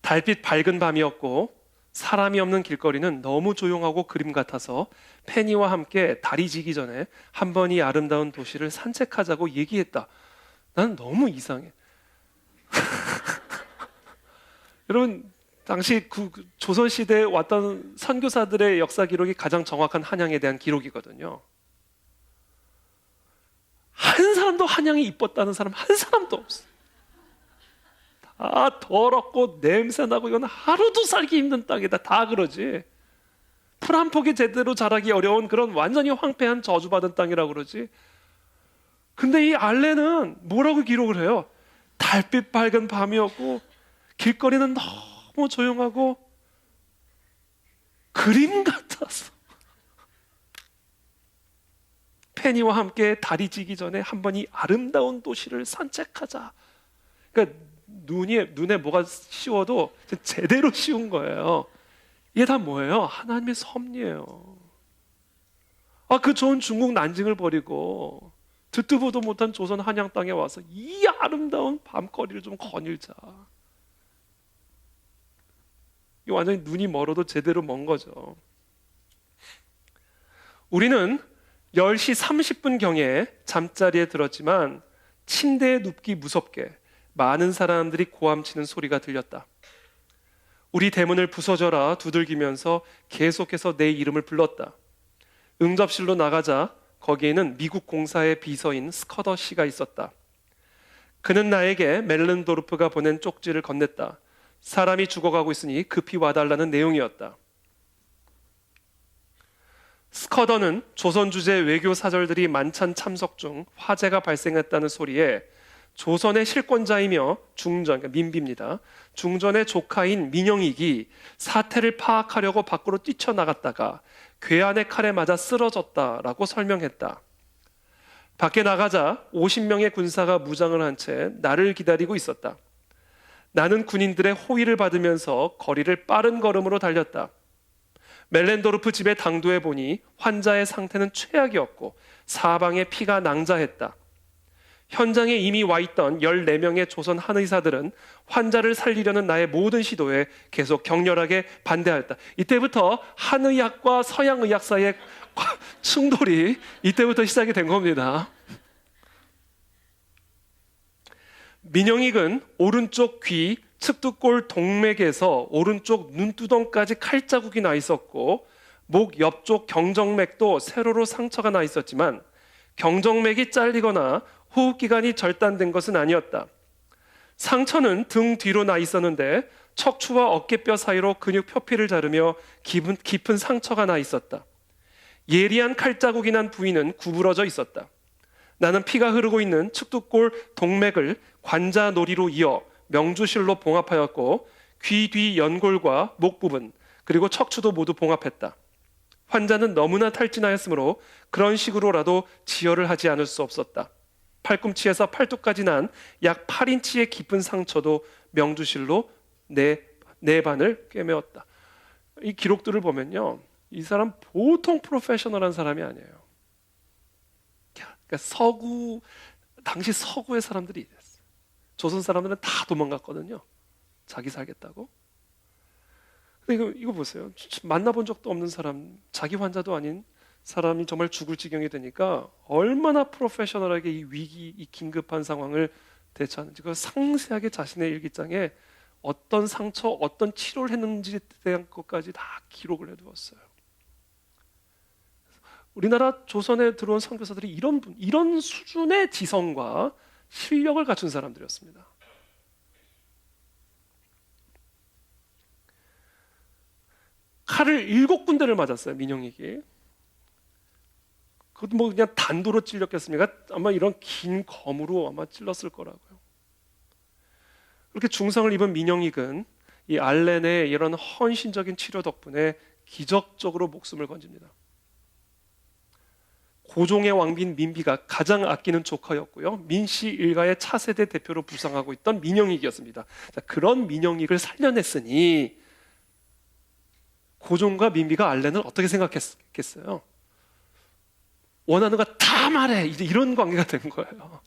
달빛 밝은 밤이었고 사람이 없는 길거리는 너무 조용하고 그림 같아서 페니와 함께 달이 지기 전에 한번 이 아름다운 도시를 산책하자고 얘기했다. 나는 너무 이상해. 여러분, 당시 조선시대에 왔던 선교사들의 역사 기록이 가장 정확한 한양에 대한 기록이거든요. 한 사람도 한양이 이뻤다는 사람 한 사람도 없어. 다 더럽고 냄새나고 이건 하루도 살기 힘든 땅이다. 다 그러지. 풀 한 폭이 제대로 자라기 어려운 그런 완전히 황폐한 저주받은 땅이라고 그러지. 근데 이 알렌은 뭐라고 기록을 해요? 달빛 밝은 밤이었고 길거리는 너무 조용하고 그림 같았어. 페니와 함께 달이 지기 전에 한번 이 아름다운 도시를 산책하자. 그러니까 눈에 뭐가 씌워도 제대로 씌운 거예요. 이게 다 뭐예요? 하나님의 섭리예요. 그 좋은 중국 난징을 버리고 듣도 보도 못한 조선 한양 땅에 와서 이 아름다운 밤거리를 좀 거닐자. 이게 완전히 눈이 멀어도 제대로 먼 거죠. 우리는 10시 30분경에 잠자리에 들었지만 침대에 눕기 무섭게 많은 사람들이 고함치는 소리가 들렸다. 우리 대문을 부서져라 두들기면서 계속해서 내 이름을 불렀다. 응접실로 나가자 거기에는 미국 공사의 비서인 스커더 씨가 있었다. 그는 나에게 멜렌도르프가 보낸 쪽지를 건넸다. 사람이 죽어가고 있으니 급히 와달라는 내용이었다. 스커더는 조선 주재 외교 사절들이 만찬 참석 중 화재가 발생했다는 소리에 조선의 실권자이며 중전, 그러니까 민비입니다. 중전의 조카인 민영익이 사태를 파악하려고 밖으로 뛰쳐나갔다가 괴한의 칼에 맞아 쓰러졌다라고 설명했다. 밖에 나가자 50명의 군사가 무장을 한 채 나를 기다리고 있었다. 나는 군인들의 호의를 받으면서 거리를 빠른 걸음으로 달렸다. 멜렌도르프 집에 당도해 보니 환자의 상태는 최악이었고 사방에 피가 낭자했다. 현장에 이미 와 있던 14명의 조선 한의사들은 환자를 살리려는 나의 모든 시도에 계속 격렬하게 반대하였다. 이때부터 한의학과 서양의학 사이의 충돌이 이때부터 시작이 된 겁니다. 민영익은 오른쪽 귀 측두골 동맥에서 오른쪽 눈두덩까지 칼자국이 나 있었고 목 옆쪽 경정맥도 세로로 상처가 나 있었지만 경정맥이 잘리거나 호흡기관이 절단된 것은 아니었다. 상처는 등 뒤로 나 있었는데 척추와 어깨뼈 사이로 근육 표피를 자르며 깊은 상처가 나 있었다. 예리한 칼자국이 난 부위는 구부러져 있었다. 나는 피가 흐르고 있는 측두골 동맥을 관자놀이로 이어 명주실로 봉합하였고 귀 뒤 연골과 목 부분 그리고 척추도 모두 봉합했다. 환자는 너무나 탈진하였으므로 그런 식으로라도 지혈을 하지 않을 수 없었다. 팔꿈치에서 팔뚝까지 난 약 8인치의 깊은 상처도 명주실로 네 반을 꿰매었다. 이 기록들을 보면요, 이 사람 보통 프로페셔널한 사람이 아니에요. 그러니까 당시 서구의 사람들이 이랬어요. 조선 사람들은 다 도망갔거든요. 자기 살겠다고. 근데 이거 보세요. 만나본 적도 없는 사람, 자기 환자도 아닌 사람이 정말 죽을 지경이 되니까 얼마나 프로페셔널하게 이 위기, 이 긴급한 상황을 대처하는지 그 상세하게 자신의 일기장에 어떤 상처, 어떤 치료를 했는지에 대한 것까지 다 기록을 해두었어요. 우리나라 조선에 들어온 선교사들이 이런 수준의 지성과 실력을 갖춘 사람들이었습니다. 칼을 7군데를 맞았어요, 민영익이. 그것도 뭐 그냥 단도로 찔렸겠습니까? 아마 이런 긴 검으로 아마 찔렀을 거라고요. 그렇게 중상을 입은 민영익은 이 알렌의 이런 헌신적인 치료 덕분에 기적적으로 목숨을 건집니다. 고종의 왕비인 민비가 가장 아끼는 조카였고요. 민씨 일가의 차세대 대표로 부상하고 있던 민영익이었습니다. 자, 그런 민영익을 살려냈으니 고종과 민비가 알렌을 어떻게 생각했겠어요? 원하는 거 다 말해. 이제 이런 관계가 된 거예요.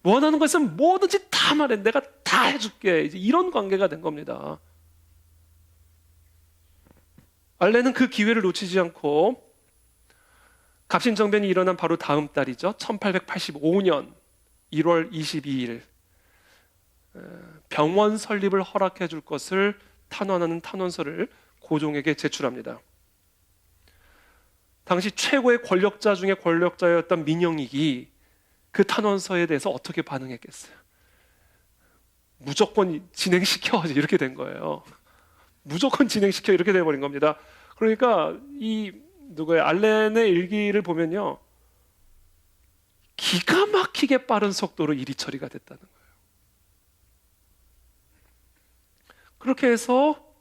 원하는 거 있으면 뭐든지 다 말해. 내가 다 해줄게. 이제 이런 관계가 된 겁니다. 알렌은 그 기회를 놓치지 않고 갑신정변이 일어난 바로 다음 달이죠. 1885년 1월 22일 병원 설립을 허락해 줄 것을 탄원하는 탄원서를 고종에게 제출합니다. 당시 최고의 권력자 중에 권력자였던 민영익이 그 탄원서에 대해서 어떻게 반응했겠어요? 무조건 진행시켜 이렇게 된 거예요. 무조건 진행시켜 이렇게 돼버린 겁니다. 그러니까 알렌의 일기를 보면요, 기가 막히게 빠른 속도로 일이 처리가 됐다는 거예요. 그렇게 해서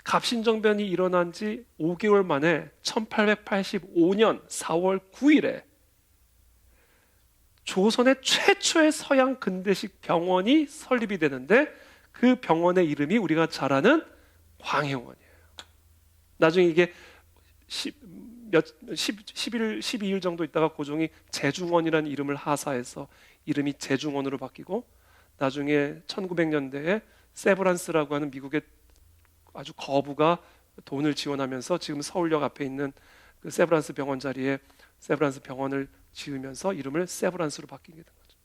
갑신정변이 일어난 지 5개월 만에 1885년 4월 9일에 조선의 최초의 서양 근대식 병원이 설립이 되는데 그 병원의 이름이 우리가 잘 아는 광해원이에요. 나중에 이게 12일 정도 있다가 고종이 제중원이라는 이름을 하사해서 이름이 제중원으로 바뀌고 나중에 1900년대에 세브란스라고 하는 미국의 아주 거부가 돈을 지원하면서 지금 서울역 앞에 있는 그 세브란스 병원 자리에 세브란스 병원을 지으면서 이름을 세브란스로 바뀌게 된 거죠.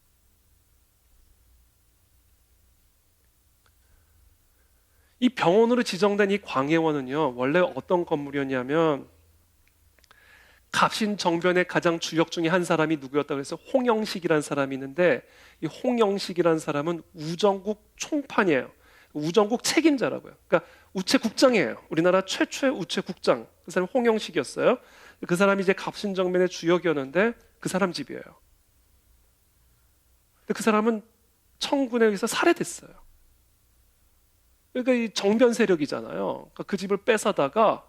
이 병원으로 지정된 이 광해원은요, 원래 어떤 건물이었냐면 갑신정변의 가장 주역 중에 한 사람이 누구였다고 해서 홍영식이라는 사람이 있는데 이 홍영식이라는 사람은 우정국 총판이에요. 우정국 책임자라고요. 그러니까 우체국장이에요. 우리나라 최초의 우체국장. 그 사람이 홍영식이었어요. 그 사람이 이제 갑신정변의 주역이었는데 그 사람 집이에요. 근데 그 사람은 청군에 의해서 살해됐어요. 그러니까 이 정변 세력이잖아요. 그러니까 그 집을 뺏어다가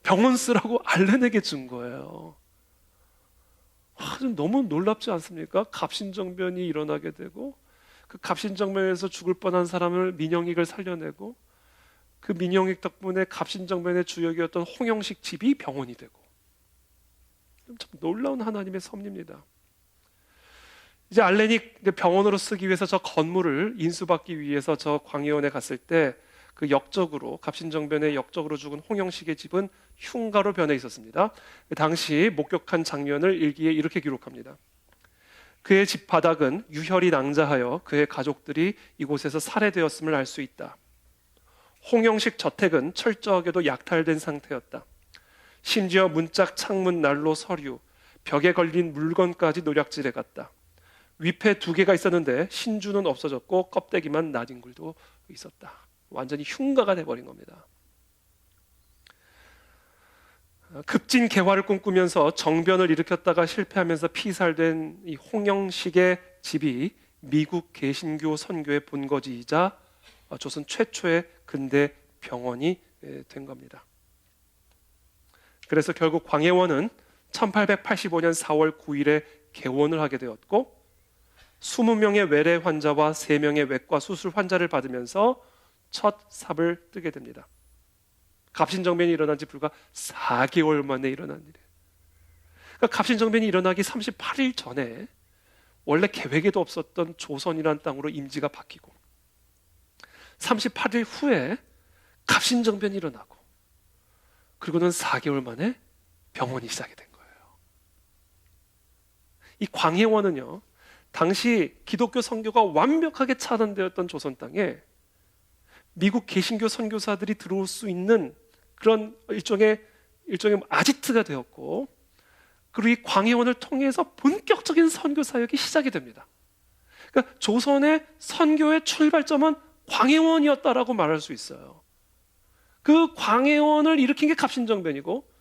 병원 쓰라고 알렌에게 준 거예요. 좀 너무 놀랍지 않습니까? 갑신정변이 일어나게 되고 그 갑신정변에서 죽을 뻔한 사람을 민영익을 살려내고 그 민영익 덕분에 갑신정변의 주역이었던 홍영식 집이 병원이 되고 참 놀라운 하나님의 섭리입니다. 이제 알렌이 병원으로 쓰기 위해서 저 건물을 인수받기 위해서 저 광해원에 갔을 때 그 역적으로 갑신정변의 역적으로 죽은 홍영식의 집은 흉가로 변해 있었습니다. 당시 목격한 장면을 일기에 이렇게 기록합니다. 그의 집 바닥은 유혈이 낭자하여 그의 가족들이 이곳에서 살해되었음을 알 수 있다. 홍영식 저택은 철저하게도 약탈된 상태였다. 심지어 문짝, 창문, 난로, 서류, 벽에 걸린 물건까지 노략질해 갔다. 위패 2개가 있었는데 신주는 없어졌고 껍데기만 나뒹굴도 있었다. 완전히 흉가가 돼버린 겁니다. 급진 개화를 꿈꾸면서 정변을 일으켰다가 실패하면서 피살된 이 홍영식의 집이 미국 개신교 선교의 본거지이자 조선 최초의 근대 병원이 된 겁니다. 그래서 결국 광해원은 1885년 4월 9일에 개원을 하게 되었고 20명의 외래 환자와 3명의 외과 수술 환자를 받으면서 첫 삽을 뜨게 됩니다. 갑신정변이 일어난 지 불과 4개월 만에 일어난 일이에요. 그러니까 갑신정변이 일어나기 38일 전에 원래 계획에도 없었던 조선이라는 땅으로 임지가 바뀌고 38일 후에 갑신정변이 일어나고 그리고는 4개월 만에 병원이 시작이 된 거예요. 이 광해원은요, 당시 기독교 선교가 완벽하게 차단되었던 조선 땅에 미국 개신교 선교사들이 들어올 수 있는 그런 일종의 아지트가 되었고, 그리고 이 광해원을 통해서 본격적인 선교 사역이 시작이 됩니다. 그러니까 조선의 선교의 출발점은 광해원이었다라고 말할 수 있어요. 그 광해원을 일으킨 게 갑신정변이고,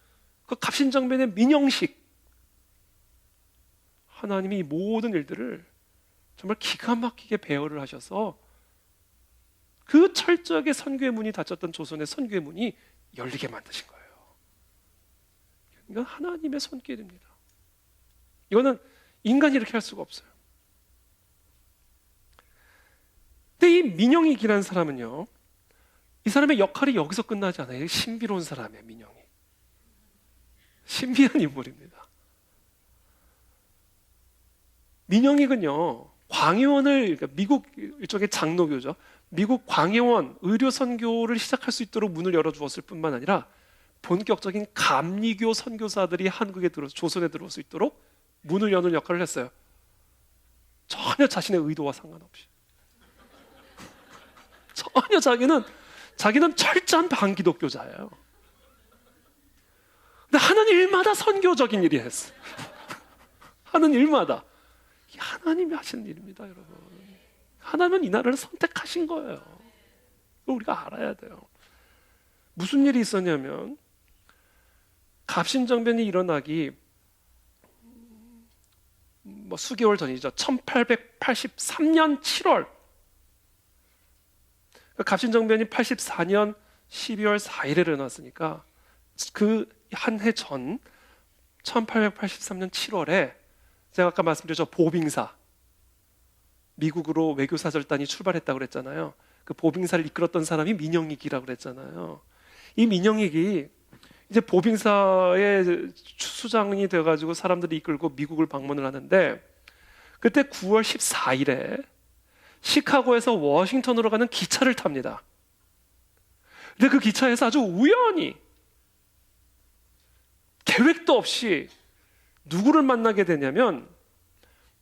그 갑신정변의 민영식, 하나님이 이 모든 일들을 정말 기가 막히게 배열을 하셔서 그 철저하게 선교의 문이 닫혔던 조선의 선교의 문이 열리게 만드신 거예요. 이건 하나님의 손길입니다. 이거는 인간이 이렇게 할 수가 없어요. 근데 이 민영익이라는 사람은요, 이 사람의 역할이 여기서 끝나지 않아요. 신비로운 사람이에요. 민영익, 신비한 인물입니다. 민영익은요, 광해원을, 그러니까 미국 일종의 장로교죠. 미국 광해원 의료 선교를 시작할 수 있도록 문을 열어주었을 뿐만 아니라 본격적인 감리교 선교사들이 한국에 들어서 조선에 들어올 수 있도록 문을 여는 역할을 했어요. 전혀 자신의 의도와 상관없이. 전혀 자기는 철저한 반기독교자예요. 근데 하는 일마다 선교적인 일이 했어. 하는 일마다. 이게 하나님이 하시는 일입니다, 여러분. 하나님은 이 나라를 선택하신 거예요. 그걸 우리가 알아야 돼요. 무슨 일이 있었냐면, 갑신정변이 일어나기 수개월 전이죠. 1883년 7월. 갑신정변이 84년 12월 4일에 일어났으니까 그 한 해 전 1883년 7월에 제가 아까 말씀드렸죠. 보빙사, 미국으로 외교사절단이 출발했다고 그랬잖아요. 그 보빙사를 이끌었던 사람이 민영익이라고 그랬잖아요. 이 민영익이 이제 보빙사의 수장이 되어가지고 사람들이 이끌고 미국을 방문을 하는데, 그때 9월 14일에 시카고에서 워싱턴으로 가는 기차를 탑니다. 근데 그 기차에서 아주 우연히 계획도 없이 누구를 만나게 되냐면,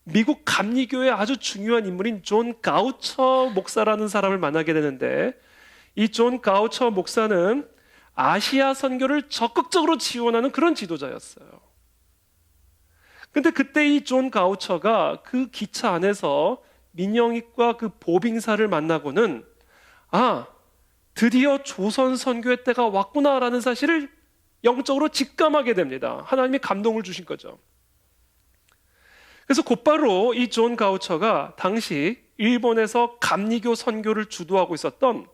미국 감리교의 아주 중요한 인물인 존 가우처 목사라는 사람을 만나게 되는데, 이 존 가우처 목사는 아시아 선교를 적극적으로 지원하는 그런 지도자였어요. 근데 그때 이 존 가우처가 그 기차 안에서 민영익과 그 보빙사를 만나고는, 드디어 조선 선교의 때가 왔구나라는 사실을 영적으로 직감하게 됩니다. 하나님이 감동을 주신 거죠. 그래서 곧바로 이 존 가우처가 당시 일본에서 감리교 선교를 주도하고 있었던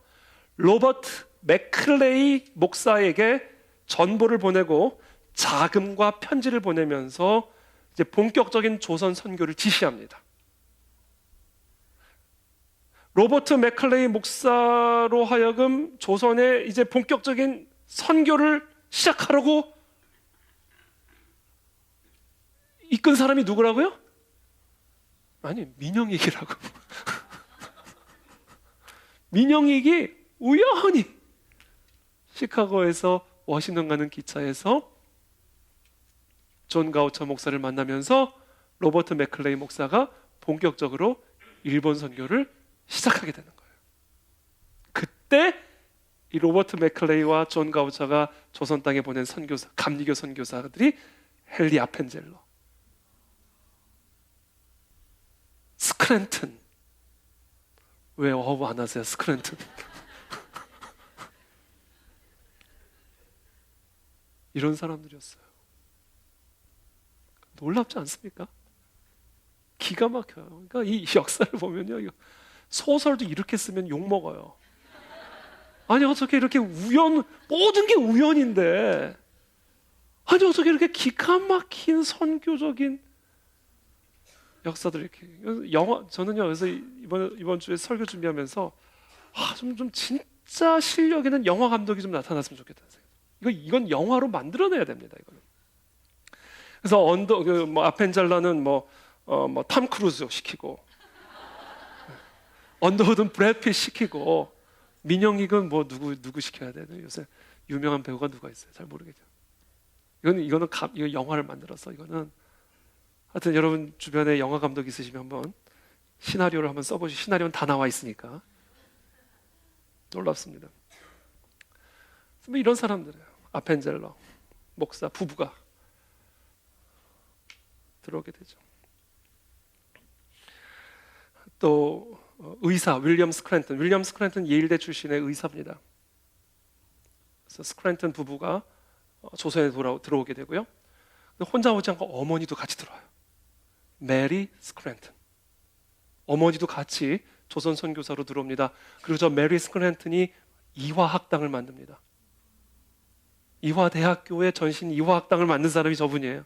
로버트 맥클레이 목사에게 전보를 보내고 자금과 편지를 보내면서 이제 본격적인 조선 선교를 지시합니다. 로버트 맥클레이 목사로 하여금 조선에 이제 본격적인 선교를 시작하라고 이끈 사람이 누구라고요? 아니, 민영익이라고. 민영익이 우연히 시카고에서 워싱턴 가는 기차에서 존 가우처 목사를 만나면서 로버트 맥클레이 목사가 본격적으로 일본 선교를 시작하게 되는 거예요. 그때 이 로버트 맥클레이와 존 가우처가 조선 땅에 보낸 선교사, 감리교 선교사들이 헨리 아펜젤러, 스크랜튼. 왜 어부 안 하세요? 스크랜튼. 이런 사람들이었어요. 놀랍지 않습니까? 기가 막혀요. 그러니까 이 역사를 보면요, 이거 소설도 이렇게 쓰면 욕 먹어요. 아니, 어떻게 이렇게 모든 게 우연인데, 아니, 어떻게 이렇게 기가 막힌 선교적인 역사들 이렇게. 저는요, 그래서 이번 주에 설교 준비하면서 좀 진짜 실력 있는 영화 감독이 좀 나타났으면 좋겠다는 생각. 이건 영화로 만들어내야 됩니다. 이거는. 그래서 아펜젤라는 탐 크루즈 시키고, 언더우드는 브래드 핏 시키고, 민영익은 누구 시켜야 되나? 요새 유명한 배우가 누가 있어요? 잘 모르겠죠. 이거는 영화를 만들어서 이거는 하여튼 여러분 주변에 영화 감독 있으시면 한번 시나리오를 한번 써보시죠. 시나리오는 다 나와 있으니까 놀랍습니다. 뭐 이런 사람들이에요. 아펜젤러 목사 부부가 들어오게 되죠. 또 의사 윌리엄 스크랜턴. 윌리엄 스크랜턴 예일대 출신의 의사입니다. 그래서 스크랜턴 부부가 조선에 들어오게 되고요. 혼자 오지 않고 어머니도 같이 들어와요. 메리 스크랜턴. 어머니도 같이 조선 선교사로 들어옵니다. 그리고 저 메리 스크랜턴이 이화학당을 만듭니다. 이화대학교의 전신 이화학당을 만든 사람이 저분이에요.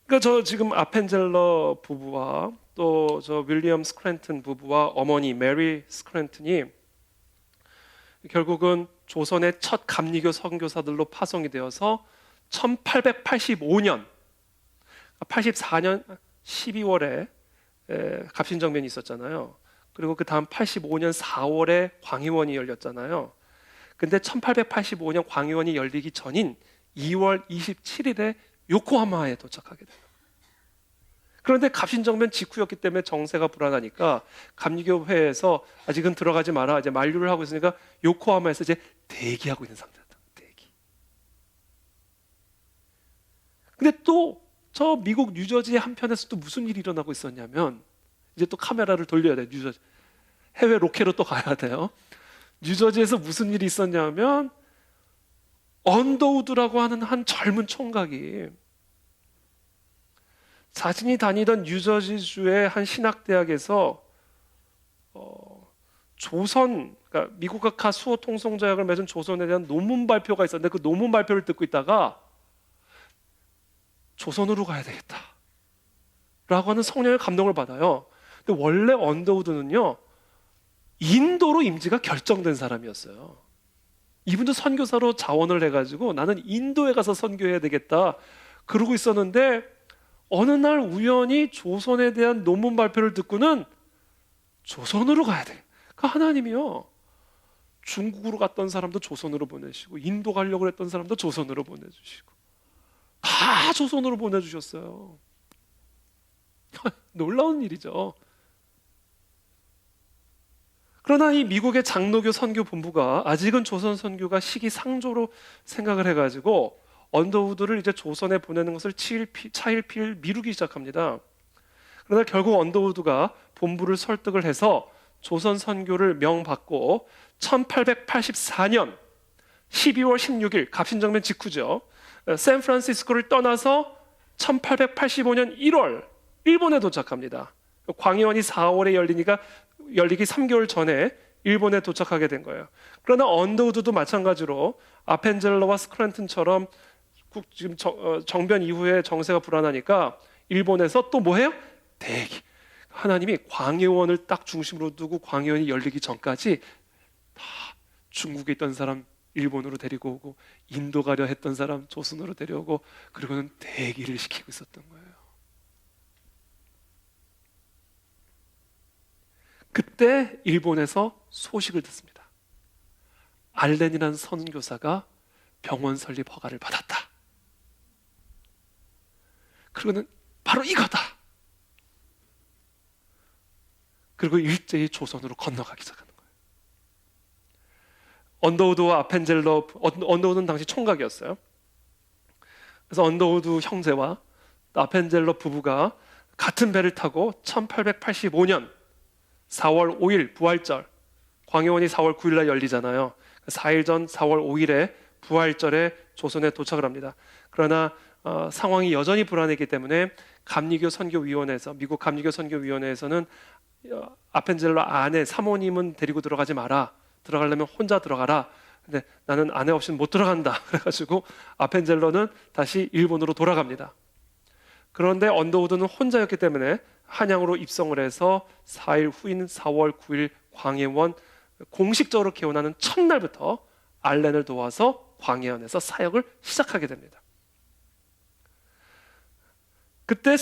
그러니까 저 지금 아펜젤러 부부와 또 저 윌리엄 스크랜턴 부부와 어머니 메리 스크랜턴이 결국은 조선의 첫 감리교 선교사들로 파송이 되어서 1885년 84년 12월에 갑신정변이 있었잖아요. 그리고 그 다음 85년 4월에 광해원이 열렸잖아요. 근데 1885년 광해원이 열리기 전인 2월 27일에 요코하마에 도착하게 돼요. 그런데 갑신정변 직후였기 때문에 정세가 불안하니까 감리교회에서 아직은 들어가지 마라, 이제 만류를 하고 있으니까 요코하마에서 이제 대기하고 있는 상태였다. 대기. 근데 또 저 미국 뉴저지의 한편에서 또 무슨 일이 일어나고 있었냐면, 이제 또 카메라를 돌려야 돼. 뉴저지 해외 로케로 또 가야 돼요. 뉴저지에서 무슨 일이 있었냐면 언더우드라고 하는 한 젊은 총각이 자신이 다니던 뉴저지주의 한 신학대학에서 조선, 그러니까 미국학파 수호 통성조약을 맺은 조선에 대한 논문 발표가 있었는데 그 논문 발표를 듣고 있다가 조선으로 가야 되겠다 라고 하는 성령의 감동을 받아요. 근데 원래 언더우드는요 인도로 임지가 결정된 사람이었어요. 이분도 선교사로 자원을 해가지고 나는 인도에 가서 선교해야 되겠다 그러고 있었는데, 어느 날 우연히 조선에 대한 논문 발표를 듣고는 조선으로 가야 돼. 그러니까 하나님이요 중국으로 갔던 사람도 조선으로 보내시고 인도 가려고 했던 사람도 조선으로 보내주시고 다 조선으로 보내주셨어요. 놀라운 일이죠. 그러나 이 미국의 장로교 선교 본부가 아직은 조선 선교가 시기상조로 생각을 해가지고 언더우드를 이제 조선에 보내는 것을 차일피일 미루기 시작합니다. 그러나 결국 언더우드가 본부를 설득을 해서 조선 선교를 명받고 1884년 12월 16일 갑신정변 직후죠. 샌프란시스코를 떠나서 1885년 1월 일본에 도착합니다. 광해원이 4월에 열리기 3개월 전에 일본에 도착하게 된 거예요. 그러나 언더우드도 마찬가지로 아펜젤러와 스크랜턴처럼 지금 정변 이후에 정세가 불안하니까 일본에서 또 뭐해요? 대기. 하나님이 광해원을 딱 중심으로 두고 광해원이 열리기 전까지 다 중국에 있던 사람 일본으로 데리고 오고 인도 가려 했던 사람 조선으로 데려오고 그리고는 대기를 시키고 있었던 거예요. 그때 일본에서 소식을 듣습니다. 알렌이라는 선교사가 병원 설립 허가를 받았다. 그리고는 바로 이거다. 그리고 일제히 조선으로 건너가기 시작하는 거예요. 언더우드와 아펜젤러, 언더우드는 당시 총각이었어요. 그래서 언더우드 형제와 아펜젤러 부부가 같은 배를 타고 1885년 4월 5일 부활절, 광해원이 4월 9일 날 열리잖아요. 4일 전 4월 5일에 부활절에 조선에 도착을 합니다. 그러나 상황이 여전히 불안했기 때문에 감리교 선교위원회에서, 미국 감리교 선교위원회에서는 아펜젤러 아내 사모님은 데리고 들어가지 마라. 들어가려면 혼자 들어가라. 근데 나는 아내 없이는 못 들어간다. 그래가지고 아펜젤러는 다시 일본으로 돌아갑니다. 그런데 언더우드는 혼자였기 때문에 한양으로 입성을 해서 4일 후인 4월 9일 광해원 공식적으로 개원하는 첫날부터 알렌을 도와서 광해원에서 사역을 시작하게 됩니다. 그때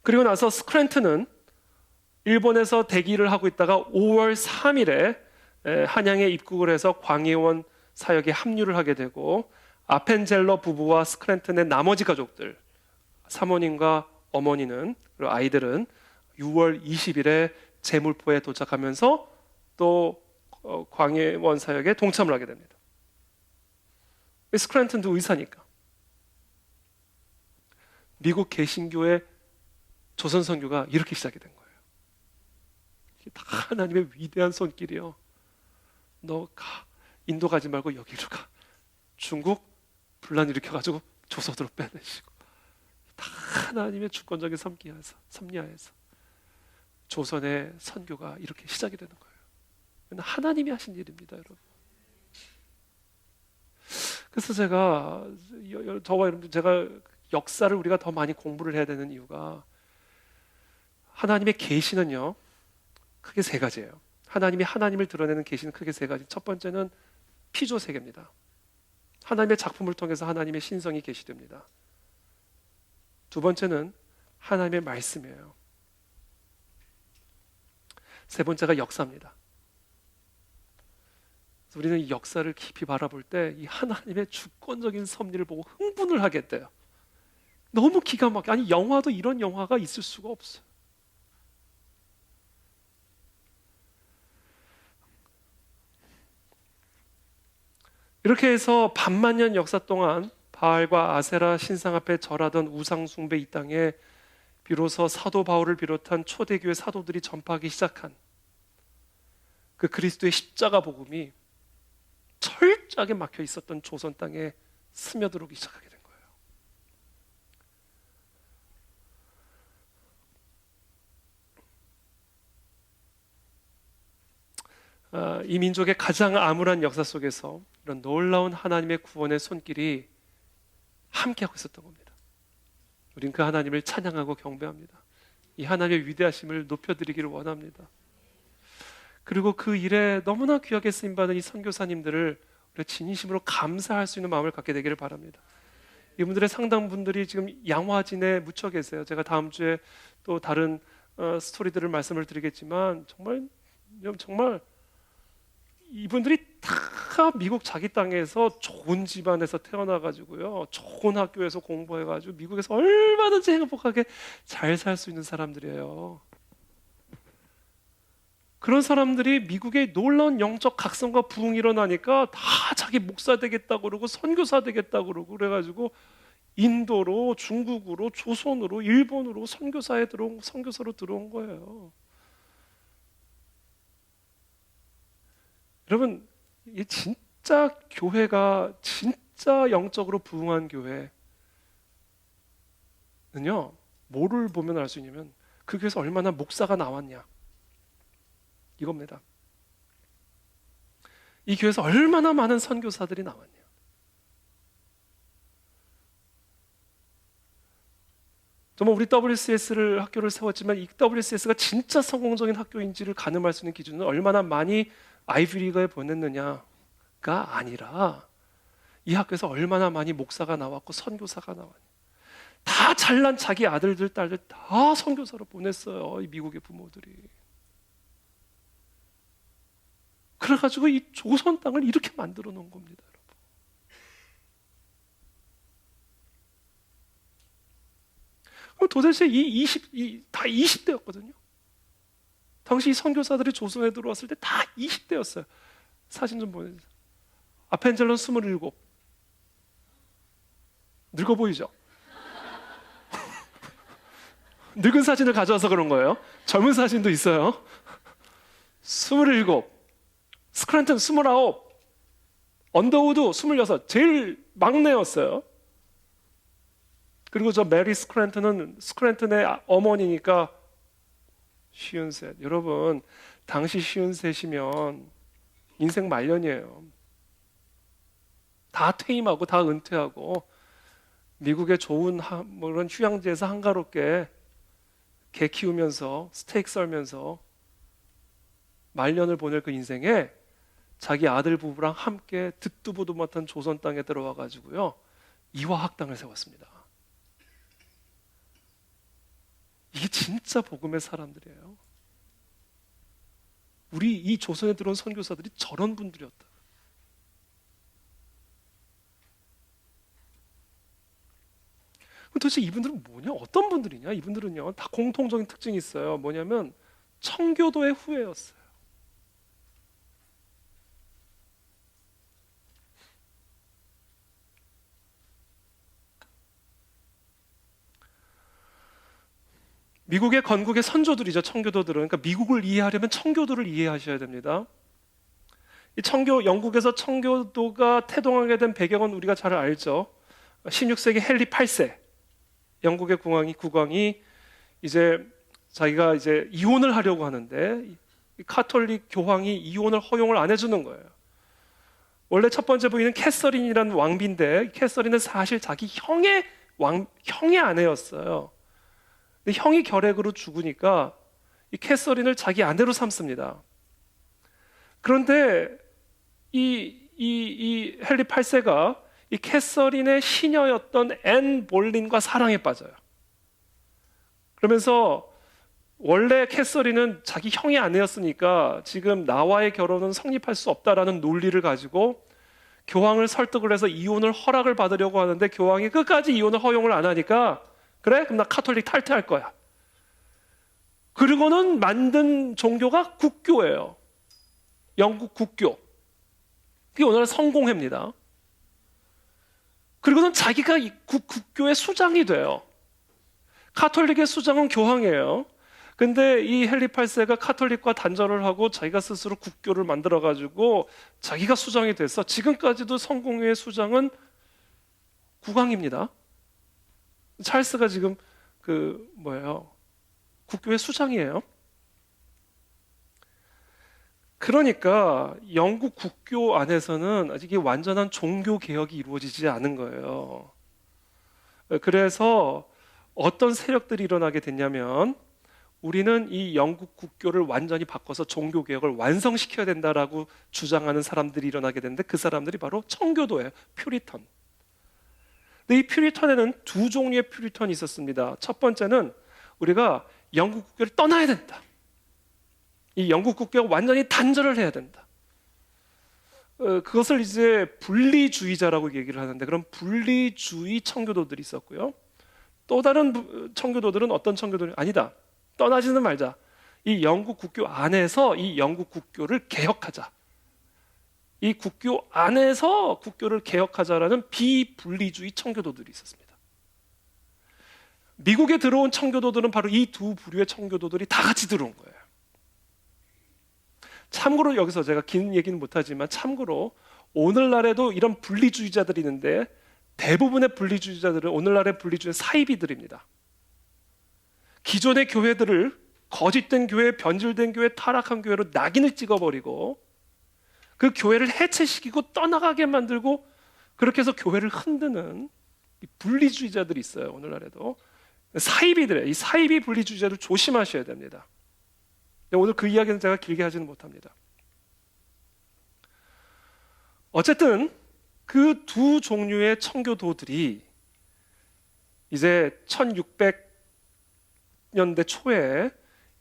그리고 나서 스크랜턴은 일본에서 대기를 하고 있다가 5월 3일에 한양에 입국을 해서 광해원 사역에 합류를 하게 되고, 아펜젤러 부부와 스크랜턴의 나머지 가족들, 사모님과 어머니는, 그리고 아이들은 6월 20일에 제물포에 도착하면서 또 광해원 사역에 동참을 하게 됩니다. 스크랜턴도 의사니까. 미국 개신교의 조선 선교가 이렇게 시작이 된 거예요. 이게 다 하나님의 위대한 손길이요. 너 가, 인도 가지 말고 여기로 가. 중국 분란 일으켜가지고 조선으로 빼내시고, 다 하나님의 주권적인 섭리하에서 조선의 선교가 이렇게 시작이 되는 거예요. 하나님이 하신 일입니다, 여러분. 그래서 저와 여러분, 제가 역사를 우리가 더 많이 공부를 해야 되는 이유가, 하나님의 계시는요 크게 세 가지예요. 하나님이 하나님을 드러내는 계시는 크게 세 가지. 첫 번째는 피조 세계입니다. 하나님의 작품을 통해서 하나님의 신성이 계시됩니다. 두 번째는 하나님의 말씀이에요. 세 번째가 역사입니다. 우리는 이 역사를 깊이 바라볼 때 이 하나님의 주권적인 섭리를 보고 흥분을 하게 돼요. 너무 기가 막혀. 아니, 영화도 이런 영화가 있을 수가 없어요. 이렇게 해서 반만년 역사 동안 바알과 아세라 신상 앞에 절하던 우상 숭배 이 땅에 비로소 사도 바울을 비롯한 초대교회 사도들이 전파하기 시작한 그 그리스도의 십자가 복음이 철저하게 막혀 있었던 조선 땅에 스며들어오기 시작하게 된 거예요. 이 민족의 가장 암울한 역사 속에서 이런 놀라운 하나님의 구원의 손길이 함께하고 있었던 겁니다. 우린 그 하나님을 찬양하고 경배합니다. 이 하나님의 위대하심을 높여드리기를 원합니다. 그리고 그 일에 너무나 귀하게 쓰임받은 이 선교사님들을 우리가 진심으로 감사할 수 있는 마음을 갖게 되기를 바랍니다. 이분들의 상당 분들이 지금 양화진에 묻혀 계세요. 제가 다음 주에 또 다른 스토리들을 말씀을 드리겠지만, 정말 이분들이 다 미국 자기 땅에서 좋은 집안에서 태어나가지고요, 좋은 학교에서 공부해가지고 미국에서 얼마든지 행복하게 잘 살 수 있는 사람들이에요. 그런 사람들이 미국의 놀라운 영적 각성과 부흥이 일어나니까 다 자기 목사 되겠다고 그러고 선교사 되겠다고 그러고, 그래가지고 인도로, 중국으로, 조선으로, 일본으로 선교사로 들어온 거예요. 여러분, 이 진짜 교회가 진짜 영적으로 부흥한 교회는요, 뭐를 보면 알 수 있냐면 그 교회에서 얼마나 목사가 나왔냐, 이겁니다. 이 교회에서 얼마나 많은 선교사들이 나왔냐. 정말 우리 WCS를 학교를 세웠지만 이 WCS가 진짜 성공적인 학교인지를 가늠할 수 있는 기준은 얼마나 많이 아이비리그에 보냈느냐가 아니라 이 학교에서 얼마나 많이 목사가 나왔고 선교사가 나왔냐. 다 잘난 자기 아들들, 딸들 다 선교사로 보냈어요, 이 미국의 부모들이. 그래가지고 이 조선 땅을 이렇게 만들어 놓은 겁니다, 여러분. 그럼 도대체 다 20대였거든요. 당시 선교사들이 조선에 들어왔을 때 다 20대였어요. 사진 좀 보여주세요. 아펜젤러는 27. 늙어 보이죠? 늙은 사진을 가져와서 그런 거예요. 젊은 사진도 있어요. 27. 스크랜턴 29. 언더우드 26. 제일 막내였어요. 그리고 저 메리 스크랜턴은 스크랜턴의 어머니니까 53. 여러분, 당시 53이면 인생 말년이에요. 다 퇴임하고 다 은퇴하고 미국의 좋은 그런 휴양지에서 한가롭게 개 키우면서 스테이크 썰면서 말년을 보낼 그 인생에 자기 아들 부부랑 함께 듣도 보도 못한 조선 땅에 들어와 가지고요, 이화학당을 세웠습니다. 이게 진짜 복음의 사람들이에요. 우리 이 조선에 들어온 선교사들이 저런 분들이었다. 도대체 이분들은 뭐냐? 어떤 분들이냐? 이분들은요, 다 공통적인 특징이 있어요. 뭐냐면 청교도의 후예였어요. 미국의 건국의 선조들이죠, 청교도들은. 그러니까 미국을 이해하려면 청교도를 이해하셔야 됩니다. 영국에서 청교도가 태동하게 된 배경은 우리가 잘 알죠. 16세기 헨리 8세 영국의 국왕이 이제 자기가 이제 이혼을 하려고 하는데 이 카톨릭 교황이 이혼을 허용을 안 해주는 거예요. 원래 첫 번째 부인은 캐서린이라는 왕비인데 캐서린은 사실 자기 형의 아내였어요. 근데 형이 결핵으로 죽으니까 이 캐서린을 자기 아내로 삼습니다. 그런데 이 헨리 8세가 이 캐서린의 시녀였던 앤 볼린과 사랑에 빠져요. 그러면서 원래 캐서린은 자기 형이 아내였으니까 지금 나와의 결혼은 성립할 수 없다라는 논리를 가지고 교황을 설득을 해서 이혼을 허락을 받으려고 하는데 교황이 끝까지 이혼을 허용을 안 하니까 그래? 그럼 나 카톨릭 탈퇴할 거야. 그리고는 만든 종교가 국교예요. 영국 국교. 그게 오늘날 성공회입니다. 그리고는 자기가 이 국교의 수장이 돼요. 카톨릭의 수장은 교황이에요. 근데 이 헨리 8세가 카톨릭과 단절을 하고 자기가 스스로 국교를 만들어가지고 자기가 수장이 돼서 지금까지도 성공회의 수장은 국왕입니다. 찰스가 지금 국교의 수장이에요. 그러니까 영국 국교 안에서는 아직 이 완전한 종교 개혁이 이루어지지 않은 거예요. 그래서 어떤 세력들이 일어나게 됐냐면 우리는 이 영국 국교를 완전히 바꿔서 종교 개혁을 완성시켜야 된다라고 주장하는 사람들이 일어나게 됐는데 그 사람들이 바로 청교도예요. 퓨리턴. 근데 이 퓨리턴에는 두 종류의 퓨리턴이 있었습니다. 첫 번째는 우리가 영국 국교를 떠나야 된다. 이 영국 국교가 완전히 단절을 해야 된다. 그것을 이제 분리주의자라고 얘기를 하는데 그런 분리주의 청교도들이 있었고요. 또 다른 청교도들은 어떤 청교도들이 아니다. 떠나지는 말자. 이 영국 국교 안에서 이 영국 국교를 개혁하자. 이 국교 안에서 국교를 개혁하자라는 비분리주의 청교도들이 있었습니다. 미국에 들어온 청교도들은 바로 이 두 부류의 청교도들이 다 같이 들어온 거예요. 참고로 여기서 제가 긴 얘기는 못하지만 참고로 오늘날에도 이런 분리주의자들이 있는데 대부분의 분리주의자들은 오늘날의 분리주의 사이비들입니다. 기존의 교회들을 거짓된 교회, 변질된 교회, 타락한 교회로 낙인을 찍어버리고 그 교회를 해체시키고 떠나가게 만들고 그렇게 해서 교회를 흔드는 이 분리주의자들이 있어요. 오늘날에도 사이비들이에요. 이 사이비 분리주의자들 조심하셔야 됩니다. 오늘 그 이야기는 제가 길게 하지는 못합니다. 어쨌든 그 두 종류의 청교도들이 이제 1600년대 초에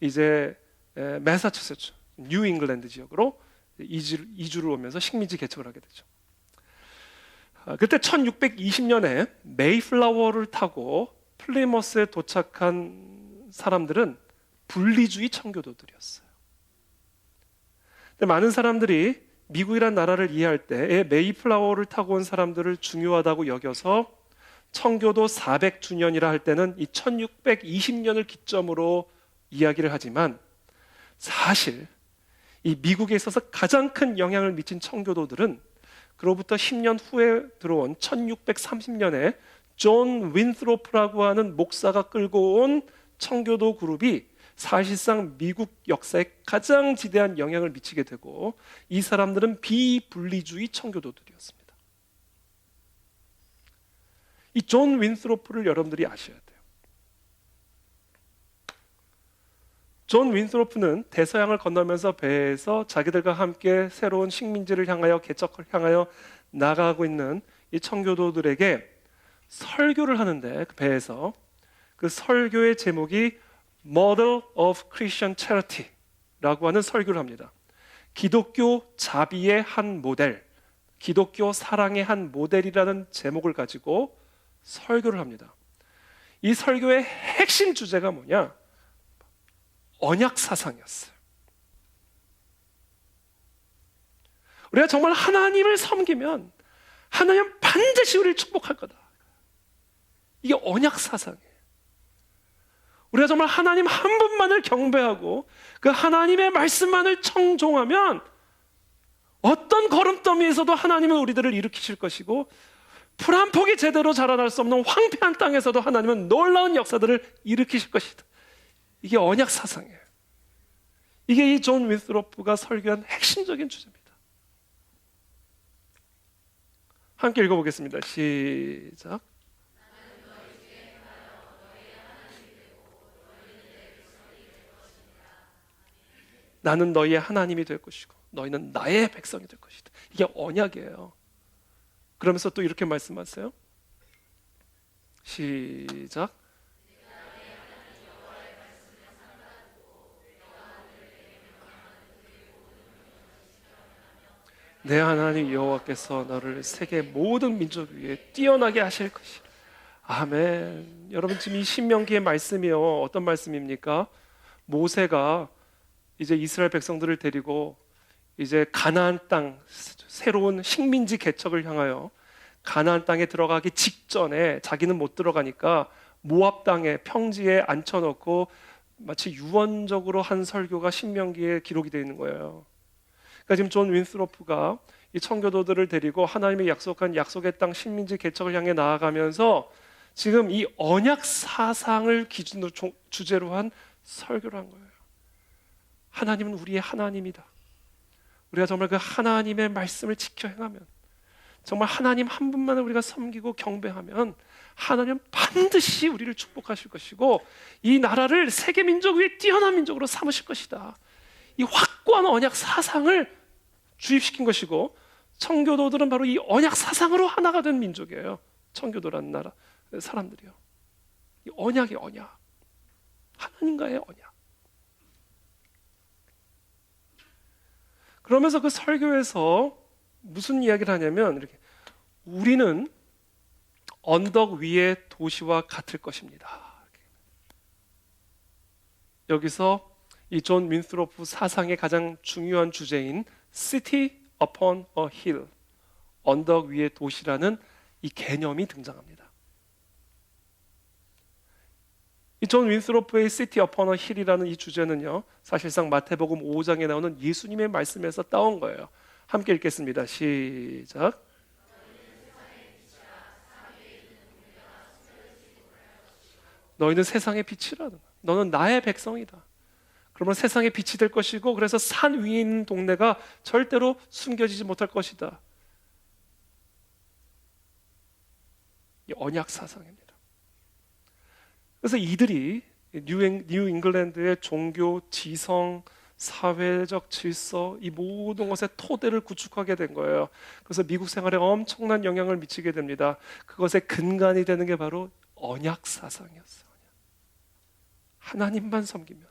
이제 매사추세츠, 뉴 잉글랜드 지역으로 이주를 오면서 식민지 개척을 하게 되죠. 그때 1620년에 메이플라워를 타고 플리머스에 도착한 사람들은 분리주의 청교도들이었어요. 근데 많은 사람들이 미국이란 나라를 이해할 때 메이플라워를 타고 온 사람들을 중요하다고 여겨서 청교도 400주년이라 할 때는 이 1620년을 기점으로 이야기를 하지만 사실 이 미국에 있어서 가장 큰 영향을 미친 청교도들은 그로부터 10년 후에 들어온 1630년에 존 윈스로프라고 하는 목사가 끌고 온 청교도 그룹이 사실상 미국 역사에 가장 지대한 영향을 미치게 되고 이 사람들은 비분리주의 청교도들이었습니다. 이 존 윈스로프를 여러분들이 아셔야 돼요. 존 윈스로프는 대서양을 건너면서 배에서 자기들과 함께 새로운 식민지를 향하여 개척을 향하여 나가고 있는 이 청교도들에게 설교를 하는데 그 배에서 그 설교의 제목이 Model of Christian Charity라고 하는 설교를 합니다. 기독교 자비의 한 모델, 기독교 사랑의 한 모델이라는 제목을 가지고 설교를 합니다. 이 설교의 핵심 주제가 뭐냐? 언약 사상이었어요. 우리가 정말 하나님을 섬기면 하나님은 반드시 우리를 축복할 거다. 이게 언약 사상이에요. 우리가 정말 하나님 한 분만을 경배하고 그 하나님의 말씀만을 청종하면 어떤 걸음더미에서도 하나님은 우리들을 일으키실 것이고, 풀 한 폭이 제대로 자라날 수 없는 황폐한 땅에서도 하나님은 놀라운 역사들을 일으키실 것이다. 이게 언약 사상이에요. 이게 이 존 윈스로프가 설교한 핵심적인 주제입니다. 함께 읽어보겠습니다. 시작. 나는 너희의 하나님이 될 것이고 너희는 나의 백성이 될 것이다. 이게 언약이에요. 그러면서 또 이렇게 말씀하세요. 시작. 내 하나님 여호와께서 너를 세계 모든 민족 위에 뛰어나게 하실 것이라. 아멘. 여러분, 지금 이 신명기의 말씀이요, 어떤 말씀입니까? 모세가 이제 이스라엘 백성들을 데리고 이제 가나안 땅, 새로운 식민지 개척을 향하여 가나안 땅에 들어가기 직전에 자기는 못 들어가니까 모압 땅에 평지에 앉혀놓고 마치 유언적으로 한 설교가 신명기에 기록이 되어 있는 거예요. 그러니까 지금 존 윈스로프가 이 청교도들을 데리고 하나님의 약속한 약속의 땅 식민지 개척을 향해 나아가면서 지금 이 언약 사상을 기준으로 주제로 한 설교를 한 거예요. 하나님은 우리의 하나님이다. 우리가 정말 그 하나님의 말씀을 지켜 행하면, 정말 하나님 한 분만을 우리가 섬기고 경배하면 하나님은 반드시 우리를 축복하실 것이고 이 나라를 세계 민족 위에 뛰어난 민족으로 삼으실 것이다. 이 확고한 언약 사상을 주입시킨 것이고, 청교도들은 바로 이 언약 사상으로 하나가 된 민족이에요. 청교도라는 나라 사람들이요. 이 언약의 언약, 하나님과의 언약. 그러면서 그 설교에서 무슨 이야기를 하냐면, 이렇게 우리는 언덕 위의 도시와 같을 것입니다. 여기서 이 존 윈스로프 사상의 가장 중요한 주제인 City upon a hill, 언덕 위의 도시라는 이 개념이 등장합니다. 이 존 윈스로프의 City upon a hill이라는 이 주제는요, 사실상 마태복음 5장에 나오는 예수님의 말씀에서 따온 거예요. 함께 읽겠습니다. 시작. 너희는 세상의 빛이라는, 너는 나의 백성이다. 그러면 세상의 빛이 될 것이고, 그래서 산 위에 있는 동네가 절대로 숨겨지지 못할 것이다. 이 언약 사상입니다. 그래서 이들이 뉴 잉글랜드의 종교, 지성, 사회적 질서, 이 모든 것의 토대를 구축하게 된 거예요. 그래서 미국 생활에 엄청난 영향을 미치게 됩니다. 그것의 근간이 되는 게 바로 언약 사상이었어요. 하나님만 섬기면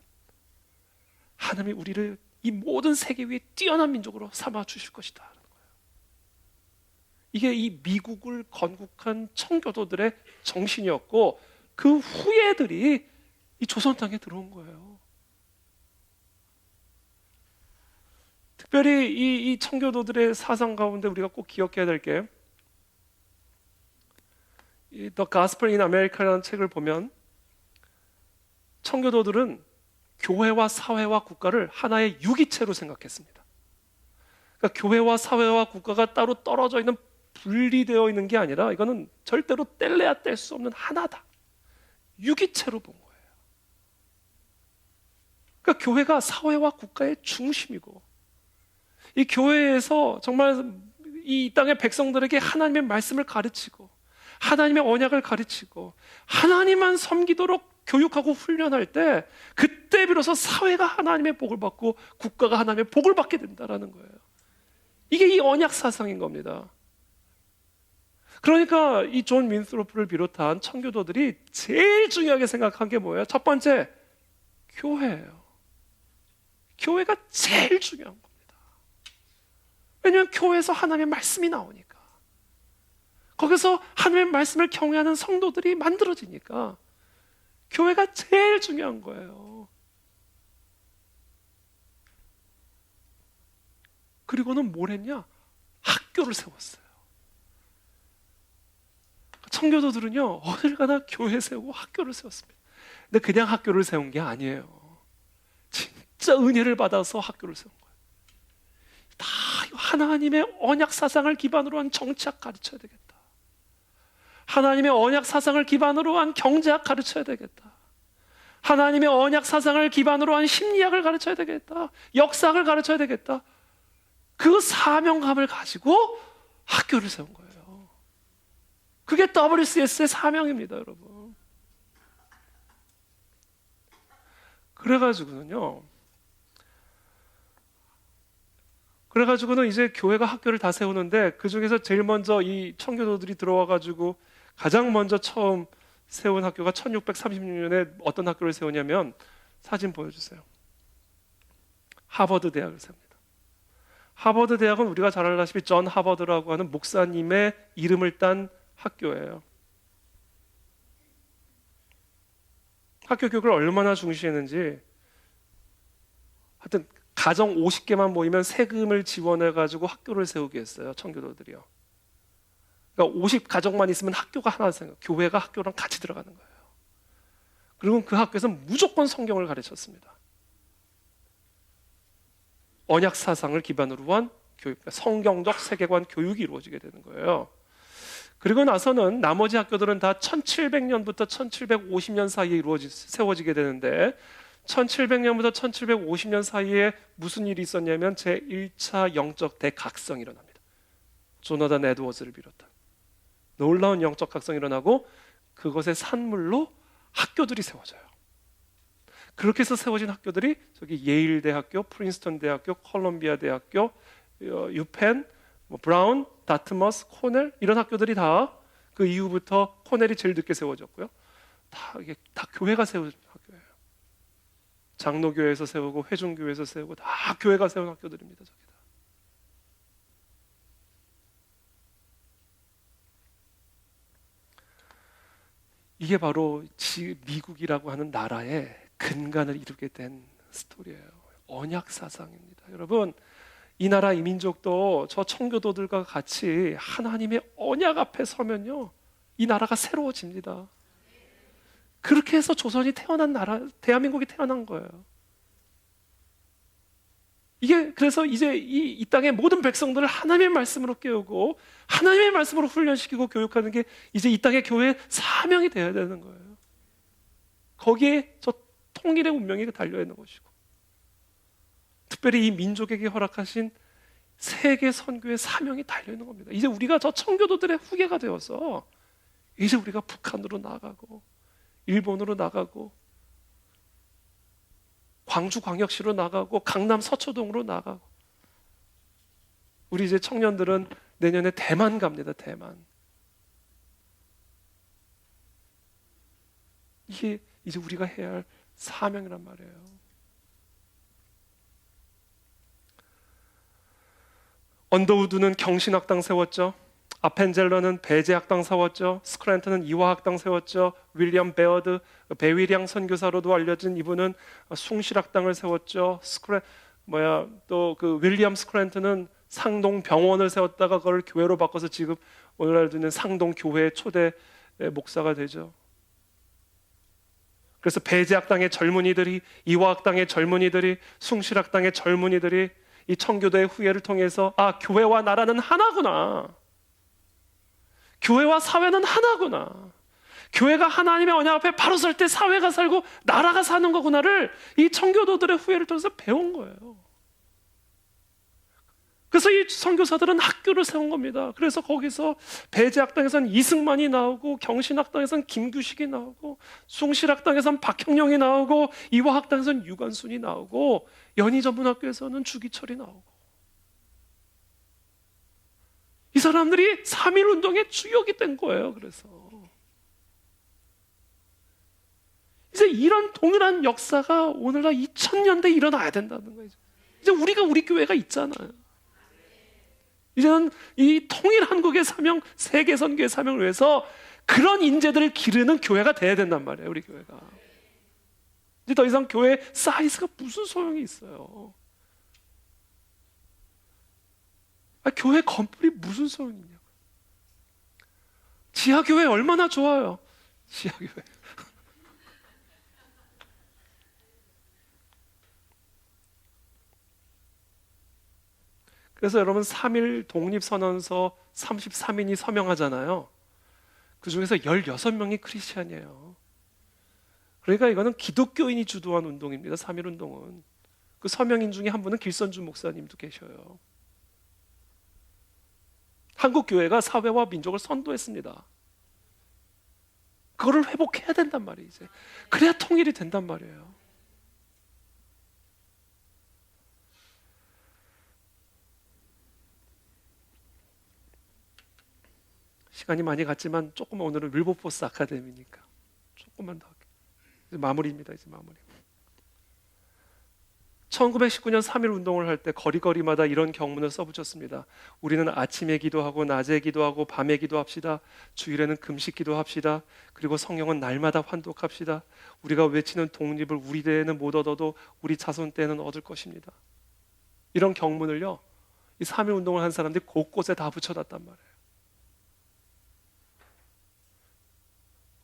하나님이 우리를 이 모든 세계 위에 뛰어난 민족으로 삼아 주실 것이다. 이게 이 미국을 건국한 청교도들의 정신이었고, 그 후예들이 이 조선 땅에 들어온 거예요. 특별히 이 청교도들의 사상 가운데 우리가 꼭 기억해야 될 게, 이 The Gospel in America라는 책을 보면 청교도들은 교회와 사회와 국가를 하나의 유기체로 생각했습니다. 그러니까 교회와 사회와 국가가 따로 떨어져 있는, 분리되어 있는 게 아니라 이거는 절대로 뗄래야 뗄 수 없는 하나다. 유기체로 본 거예요. 그러니까 교회가 사회와 국가의 중심이고, 이 교회에서 정말 이 땅의 백성들에게 하나님의 말씀을 가르치고 하나님의 언약을 가르치고 하나님만 섬기도록 교육하고 훈련할 때, 그때 비로소 사회가 하나님의 복을 받고 국가가 하나님의 복을 받게 된다는 거예요. 이게 이 언약 사상인 겁니다. 그러니까 이 존 윈스로프를 비롯한 청교도들이 제일 중요하게 생각한 게 뭐예요? 첫 번째, 교회예요. 교회가 제일 중요한 겁니다. 왜냐하면 교회에서 하나님의 말씀이 나오니까, 거기서 하나님의 말씀을 경외하는 성도들이 만들어지니까 교회가 제일 중요한 거예요. 그리고는 뭘 했냐? 학교를 세웠어요. 청교도들은요, 어딜 가나 교회 세우고 학교를 세웠습니다. 근데 그냥 학교를 세운 게 아니에요. 진짜 은혜를 받아서 학교를 세운 거예요. 다 하나님의 언약 사상을 기반으로 한 정치학 가르쳐야 되겠다. 하나님의 언약 사상을 기반으로 한 경제학 가르쳐야 되겠다. 하나님의 언약 사상을 기반으로 한 심리학을 가르쳐야 되겠다. 역사학을 가르쳐야 되겠다. 그 사명감을 가지고 학교를 세운 거예요. 그게 WCS의 사명입니다, 여러분. 그래가지고는 이제 교회가 학교를 다 세우는데, 그 중에서 제일 먼저 이 청교도들이 들어와가지고 가장 먼저 처음 세운 학교가 1636년에 어떤 학교를 세우냐면, 사진 보여주세요. 하버드 대학을 세웁니다. 하버드 대학은 우리가 잘 알다시피 존 하버드라고 하는 목사님의 이름을 딴 학교예요. 학교 교육을 얼마나 중시했는지, 하여튼 가정 50개만 모이면 세금을 지원해가지고 학교를 세우게 했어요, 청교도들이요. 그러니까 50가정만 있으면 학교가 하나 생겨, 교회가 학교랑 같이 들어가는 거예요. 그리고 그 학교에서 무조건 성경을 가르쳤습니다. 언약 사상을 기반으로 한 교육, 성경적 세계관 교육이 이루어지게 되는 거예요. 그리고 나서는 나머지 학교들은 다 1700년부터 1750년 사이에 세워지게 되는데, 1700년부터 1750년 사이에 무슨 일이 있었냐면 제1차 영적 대각성이 일어납니다. 조나단 에드워즈를 비롯한 놀라운 영적 각성이 일어나고, 그것의 산물로 학교들이 세워져요. 그렇게 해서 세워진 학교들이 저기 예일 대학교, 프린스턴 대학교, 콜롬비아 대학교, 유펜, 브라운, 다트머스, 코넬, 이런 학교들이 다 그 이후부터, 코넬이 제일 늦게 세워졌고요. 이게 다 교회가 세운 학교예요. 장로교회에서 세우고 회중교회에서 세우고 다 교회가 세운 학교들입니다. 저기 다. 이게 바로 미국이라고 하는 나라의 근간을 이루게 된 스토리예요. 언약 사상입니다. 여러분, 이 나라 이 민족도 저 청교도들과 같이 하나님의 언약 앞에 서면요, 이 나라가 새로워집니다. 그렇게 해서 조선이 태어난 나라, 대한민국이 태어난 거예요. 이게 그래서 이제 이 땅의 모든 백성들을 하나님의 말씀으로 깨우고 하나님의 말씀으로 훈련시키고 교육하는 게 이제 이 땅의 교회의 사명이 되어야 되는 거예요. 거기에 저 통일의 운명이 달려 있는 것이고, 특별히 이 민족에게 허락하신 세계 선교의 사명이 달려 있는 겁니다. 이제 우리가 저 청교도들의 후계가 되어서 이제 우리가 북한으로 나가고 일본으로 나가고 광주광역시로 나가고 강남 서초동으로 나가고, 우리 이제 청년들은 내년에 대만 갑니다. 대만. 이게 이제 우리가 해야 할 사명이란 말이에요. 언더우드는 경신학당 세웠죠. 아펜젤러는 배제학당 세웠죠. 스크랜턴은 이화학당 세웠죠. 윌리엄 베어드, 배위량 선교사로도 알려진 이분은 숭실학당을 세웠죠. 또 그 윌리엄 스크랜턴은 상동 병원을 세웠다가 그걸 교회로 바꿔서 지금 오늘날도 있는 상동 교회의 초대 목사가 되죠. 그래서 배제학당의 젊은이들이, 이화학당의 젊은이들이, 숭실학당의 젊은이들이 이 청교도의 후예를 통해서, 아, 교회와 나라는 하나구나, 교회와 사회는 하나구나, 교회가 하나님의 언약 앞에 바로 설 때 사회가 살고 나라가 사는 거구나를 이 청교도들의 후예를 통해서 배운 거예요. 그래서 이 선교사들은 학교를 세운 겁니다. 그래서 거기서 배제학당에서는 이승만이 나오고, 경신학당에서는 김규식이 나오고, 숭실학당에서는 박형룡이 나오고, 이화학당에서는 유관순이 나오고, 연희전문학교에서는 주기철이 나오고, 이 사람들이 3.1운동의 주역이 된 거예요. 그래서 이제 이런 동일한 역사가 오늘날 2000년대에 일어나야 된다는 거예요. 이제 우리 교회가 있잖아요. 이제는 이 통일 한국의 사명, 세계 선교의 사명을 위해서 그런 인재들을 기르는 교회가 돼야 된단 말이에요. 우리 교회가 이제 더 이상 교회 사이즈가 무슨 소용이 있어요? 교회 건물이 무슨 소용이 있냐고. 지하교회 얼마나 좋아요. 지하교회. 그래서 여러분 3.1 독립선언서 33인이 서명하잖아요. 그 중에서 16명이 크리스찬이에요. 그러니까 이거는 기독교인이 주도한 운동입니다. 3.1 운동은. 그 서명인 중에 한 분은 길선주 목사님도 계셔요. 한국 교회가 사회와 민족을 선도했습니다. 그거를 회복해야 된단 말이에요. 이제 그래야 통일이 된단 말이에요. 시간이 많이 갔지만 조금만, 오늘은 윌버포스 아카데미니까 조금만 더 할게요. 이제 마무리입니다. 이제 마무리. 1919년 3.1 운동을 할 때 거리거리마다 이런 경문을 써붙였습니다. 우리는 아침에 기도하고 낮에 기도하고 밤에 기도합시다. 주일에는 금식 기도합시다. 그리고 성경은 날마다 환독합시다. 우리가 외치는 독립을 우리 때에는 못 얻어도 우리 자손 때는 얻을 것입니다. 이런 경문을요, 이 3.1 운동을 한 사람들이 곳곳에 다 붙여놨단 말이에요.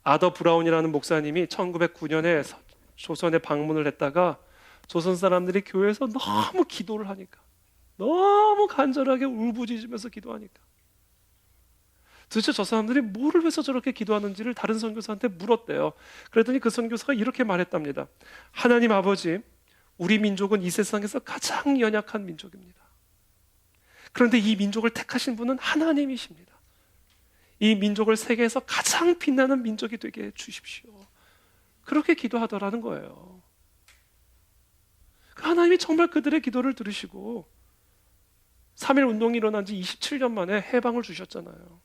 아더 브라운이라는 목사님이 1909년에 조선에 방문을 했다가 조선 사람들이 교회에서 너무 기도를 하니까, 너무 간절하게 울부짖으면서 기도하니까 도대체 저 사람들이 뭐를 위해서 저렇게 기도하는지를 다른 선교사한테 물었대요. 그랬더니 그 선교사가 이렇게 말했답니다. 하나님 아버지, 우리 민족은 이 세상에서 가장 연약한 민족입니다. 그런데 이 민족을 택하신 분은 하나님이십니다. 이 민족을 세계에서 가장 빛나는 민족이 되게 해 주십시오. 그렇게 기도하더라는 거예요. 하나님이 정말 그들의 기도를 들으시고 3.1 운동이 일어난 지 27년 만에 해방을 주셨잖아요.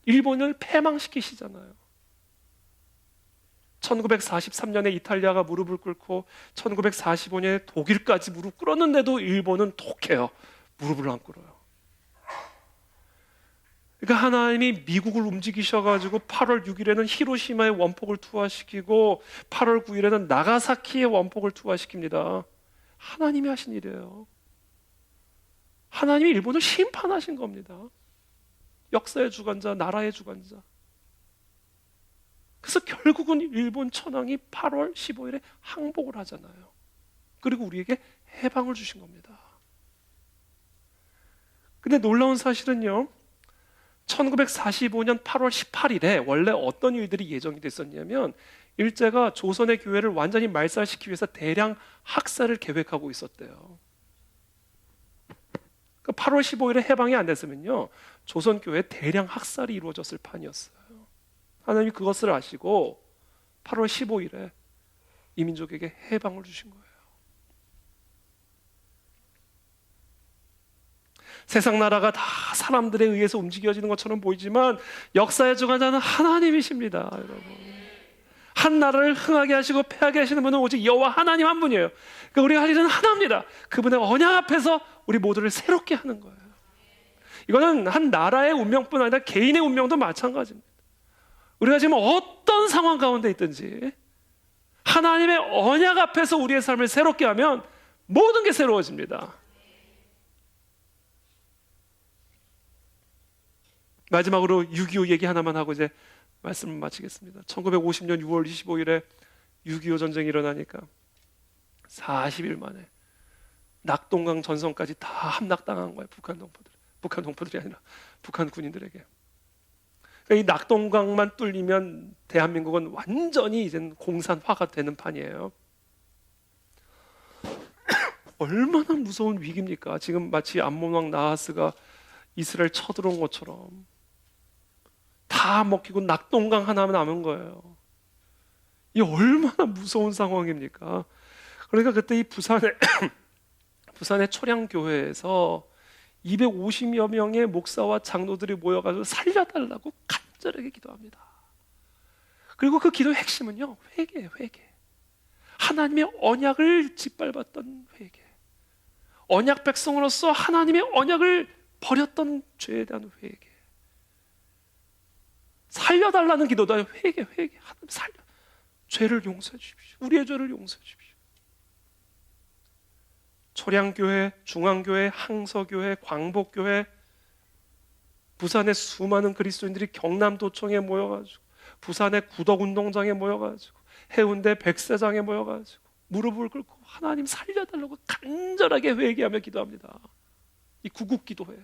일본을 패망시키시잖아요. 1943년에 이탈리아가 무릎을 꿇고 1945년에 독일까지 무릎 꿇었는데도 일본은 독해요. 무릎을 안 꿇어요. 그러니까 하나님이 미국을 움직이셔가지고 8월 6일에는 히로시마의 원폭을 투하시키고 8월 9일에는 나가사키의 원폭을 투하시킵니다. 하나님이 하신 일이에요. 하나님이 일본을 심판하신 겁니다. 역사의 주관자, 나라의 주관자. 그래서 결국은 일본 천황이 8월 15일에 항복을 하잖아요. 그리고 우리에게 해방을 주신 겁니다. 근데 놀라운 사실은요, 1945년 8월 18일에 원래 어떤 일들이 예정이 됐었냐면, 일제가 조선의 교회를 완전히 말살시키기 위해서 대량 학살을 계획하고 있었대요. 그러니까 8월 15일에 해방이 안 됐으면요, 조선 교회에 대량 학살이 이루어졌을 판이었어요. 하나님이 그것을 아시고 8월 15일에 이 민족에게 해방을 주신 거예요. 세상 나라가 다 사람들에 의해서 움직여지는 것처럼 보이지만 역사의 주관자는 하나님이십니다, 여러분. 한 나라를 흥하게 하시고 패하게 하시는 분은 오직 여호와 하나님 한 분이에요. 그러니까 우리가 할 일은 하나입니다. 그분의 언약 앞에서 우리 모두를 새롭게 하는 거예요. 이거는 한 나라의 운명뿐 아니라 개인의 운명도 마찬가지입니다. 우리가 지금 어떤 상황 가운데 있든지 하나님의 언약 앞에서 우리의 삶을 새롭게 하면 모든 게 새로워집니다. 마지막으로 6.25 얘기 하나만 하고 이제 말씀을 마치겠습니다. 1950년 6월 25일에 6.25 전쟁이 일어나니까 40일 만에 낙동강 전선까지 다 함락당한 거예요. 북한 동포들이 아니라 북한 군인들에게. 이 낙동강만 뚫리면 대한민국은 완전히 이제는 공산화가 되는 판이에요. 얼마나 무서운 위기입니까? 지금 마치 암몬왕 나하스가 이스라엘 쳐들어온 것처럼 다 먹히고 낙동강 하나만 남은 거예요. 이 얼마나 무서운 상황입니까? 그러니까 그때 이 부산의 초량교회에서 250여 명의 목사와 장로들이 모여가지고 살려달라고 간절하게 기도합니다. 그리고 그 기도의 핵심은요, 회개예요. 회개. 하나님의 언약을 짓밟았던 회개. 언약 백성으로서 하나님의 언약을 버렸던 죄에 대한 회개. 살려달라는 기도도 아니고 회개. 하나님 살려. 죄를 용서해 주십시오. 우리의 죄를 용서해 주십시오. 초량교회, 중앙교회, 항서교회, 광복교회, 부산의 수많은 그리스도인들이 경남도청에 모여가지고, 부산의 구덕운동장에 모여가지고, 해운대 백사장에 모여가지고 무릎을 꿇고 하나님 살려달라고 간절하게 회개하며 기도합니다. 이 구국기도회.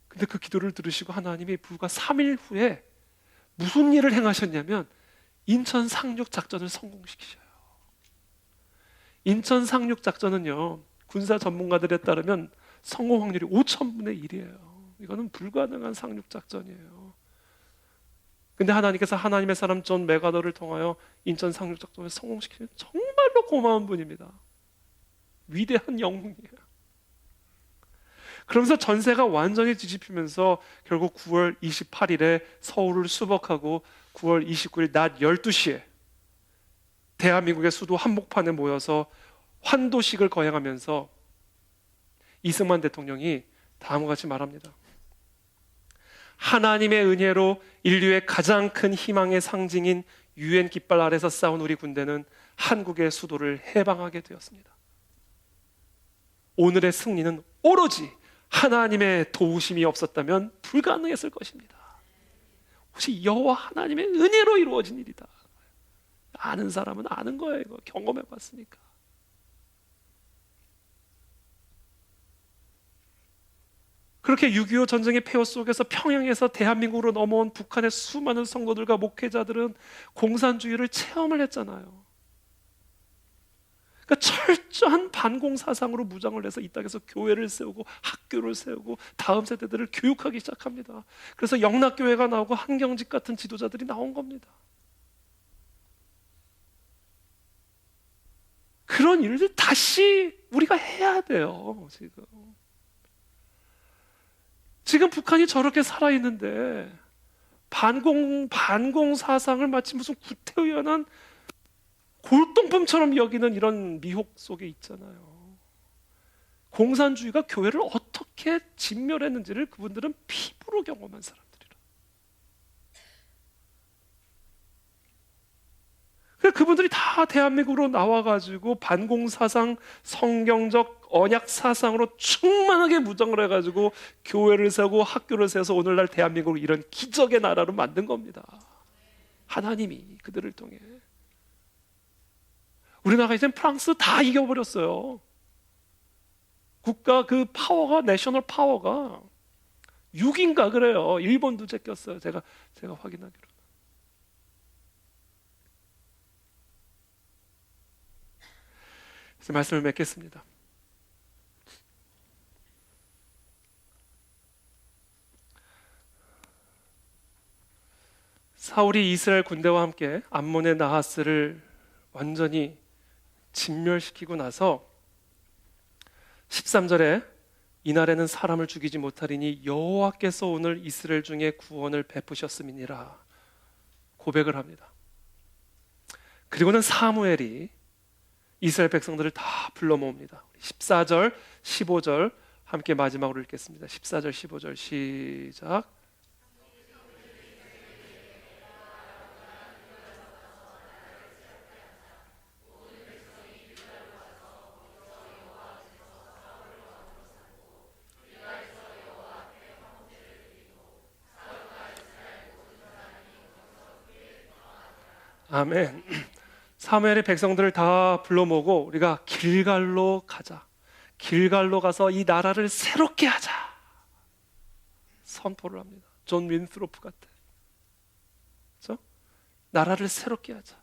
근데 그 기도를 들으시고 하나님이 불과 3일 후에 무슨 일을 행하셨냐면 인천 상륙 작전을 성공시키셔요. 인천 상륙 작전은요, 군사 전문가들에 따르면 성공 확률이 5,000분의 1이에요. 이거는 불가능한 상륙 작전이에요. 근데 하나님께서 하나님의 사람 존 메가더를 통하여 인천 상륙 작전을 성공시키는 정말로 고마운 분입니다. 위대한 영웅이에요. 그러면서 전세가 완전히 뒤집히면서 결국 9월 28일에 서울을 수복하고 9월 29일 낮 12시에 대한민국의 수도 한복판에 모여서 환도식을 거행하면서 이승만 대통령이 다음과 같이 말합니다. 하나님의 은혜로 인류의 가장 큰 희망의 상징인 유엔 깃발 아래서 싸운 우리 군대는 한국의 수도를 해방하게 되었습니다. 오늘의 승리는 오로지 하나님의 도우심이 없었다면 불가능했을 것입니다. 혹시 여호와 하나님의 은혜로 이루어진 일이다. 아는 사람은 아는 거예요. 이거 경험해 봤으니까. 그렇게 6.25 전쟁의 폐허 속에서 평양에서 대한민국으로 넘어온 북한의 수많은 성도들과 목회자들은 공산주의를 체험을 했잖아요. 그러니까 철저한 반공 사상으로 무장을 해서 이 땅에서 교회를 세우고 학교를 세우고 다음 세대들을 교육하기 시작합니다. 그래서 영락교회가 나오고 한경직 같은 지도자들이 나온 겁니다. 그런 일을 다시 우리가 해야 돼요. 지금 북한이 저렇게 살아있는데 반공 사상을 마치 무슨 구태의연한 골동품처럼 여기는 이런 미혹 속에 있잖아요. 공산주의가 교회를 어떻게 진멸했는지를 그분들은 피부로 경험한 사람들이라. 그분들이 다 대한민국으로 나와가지고 반공사상, 성경적 언약 사상으로 충만하게 무장을 해가지고 교회를 세우고 학교를 세워서 오늘날 대한민국을 이런 기적의 나라로 만든 겁니다. 하나님이 그들을 통해. 우리나라가 이제 프랑스 다 이겨버렸어요. 국가 그 파워가, 내셔널 파워가 6인가 그래요. 일본도 제꼈어요. 제가 확인하기로. 그래서 말씀을 맺겠습니다. 사울이 이스라엘 군대와 함께 암몬의 나하스를 완전히 진멸시키고 나서 13절에 이날에는 사람을 죽이지 못하리니 여호와께서 오늘 이스라엘 중에 구원을 베푸셨음이니라 고백을 합니다. 그리고는 사무엘이 이스라엘 백성들을 다 불러 모읍니다. 14절, 15절 함께 마지막으로 읽겠습니다. 14절, 15절 시작. 아멘. 사무엘의 백성들을 다 불러 모으고 우리가 길갈로 가자. 길갈로 가서 이 나라를 새롭게 하자. 선포를 합니다. 존 윈스로프 같아. 그렇죠? 나라를 새롭게 하자.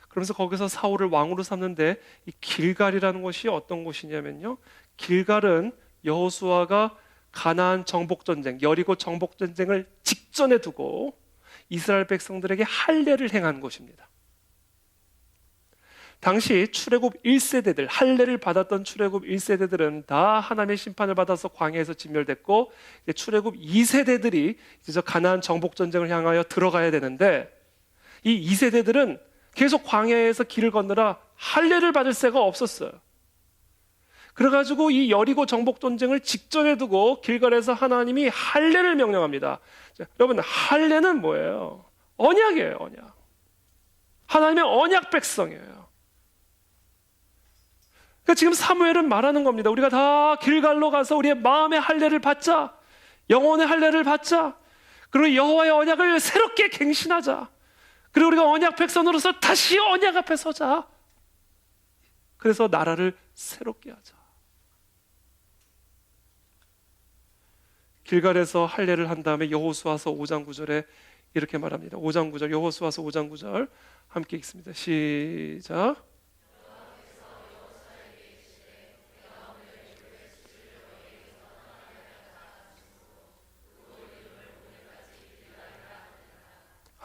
그러면서 거기서 사울을 왕으로 삼는데 이 길갈이라는 곳이 어떤 곳이냐면요. 길갈은 여호수아가 가나안 정복 전쟁, 여리고 정복 전쟁을 직전에 두고 이스라엘 백성들에게 할례를 행한 곳입니다. 당시 출애굽 1세대들, 할례를 받았던 출애굽 1세대들은 다 하나님의 심판을 받아서 광야에서 진멸됐고 출애굽 2세대들이 이제 가나안 정복 전쟁을 향하여 들어가야 되는데 이 2세대들은 계속 광야에서 길을 건너라 할례를 받을 새가 없었어요. 그래가지고 이 여리고 정복 전쟁을 직전에 두고 길갈에서 하나님이 할례를 명령합니다. 자, 여러분, 할례는 뭐예요? 언약이에요, 언약. 하나님의 언약 백성이에요. 그러니까 지금 사무엘은 말하는 겁니다. 우리가 다 길갈로 가서 우리의 마음의 할례를 받자, 영혼의 할례를 받자, 그리고 여호와의 언약을 새롭게 갱신하자, 그리고 우리가 언약 백성으로서 다시 언약 앞에 서자. 그래서 나라를 새롭게 하자. 길갈에서 할례를 한 다음에 여호수아서 5장 9절에 이렇게 말합니다. 5장 9절, 여호수아서 5장 9절 함께 읽습니다. 시작.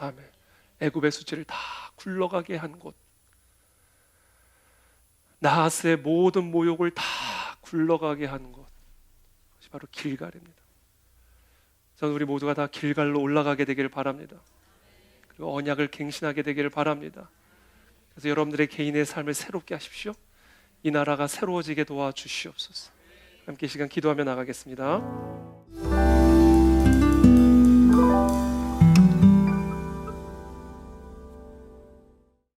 아멘. 애굽의 수치를 다 굴러가게 한 곳, 나하스의 모든 모욕을 다 굴러가게 한 곳, 그것이 바로 길갈입니다. 저는 우리 모두가 다 길갈로 올라가게 되기를 바랍니다. 그리고 언약을 갱신하게 되기를 바랍니다. 그래서 여러분들의 개인의 삶을 새롭게 하십시오. 이 나라가 새로워지게 도와주시옵소서. 함께 시간 기도하며 나가겠습니다.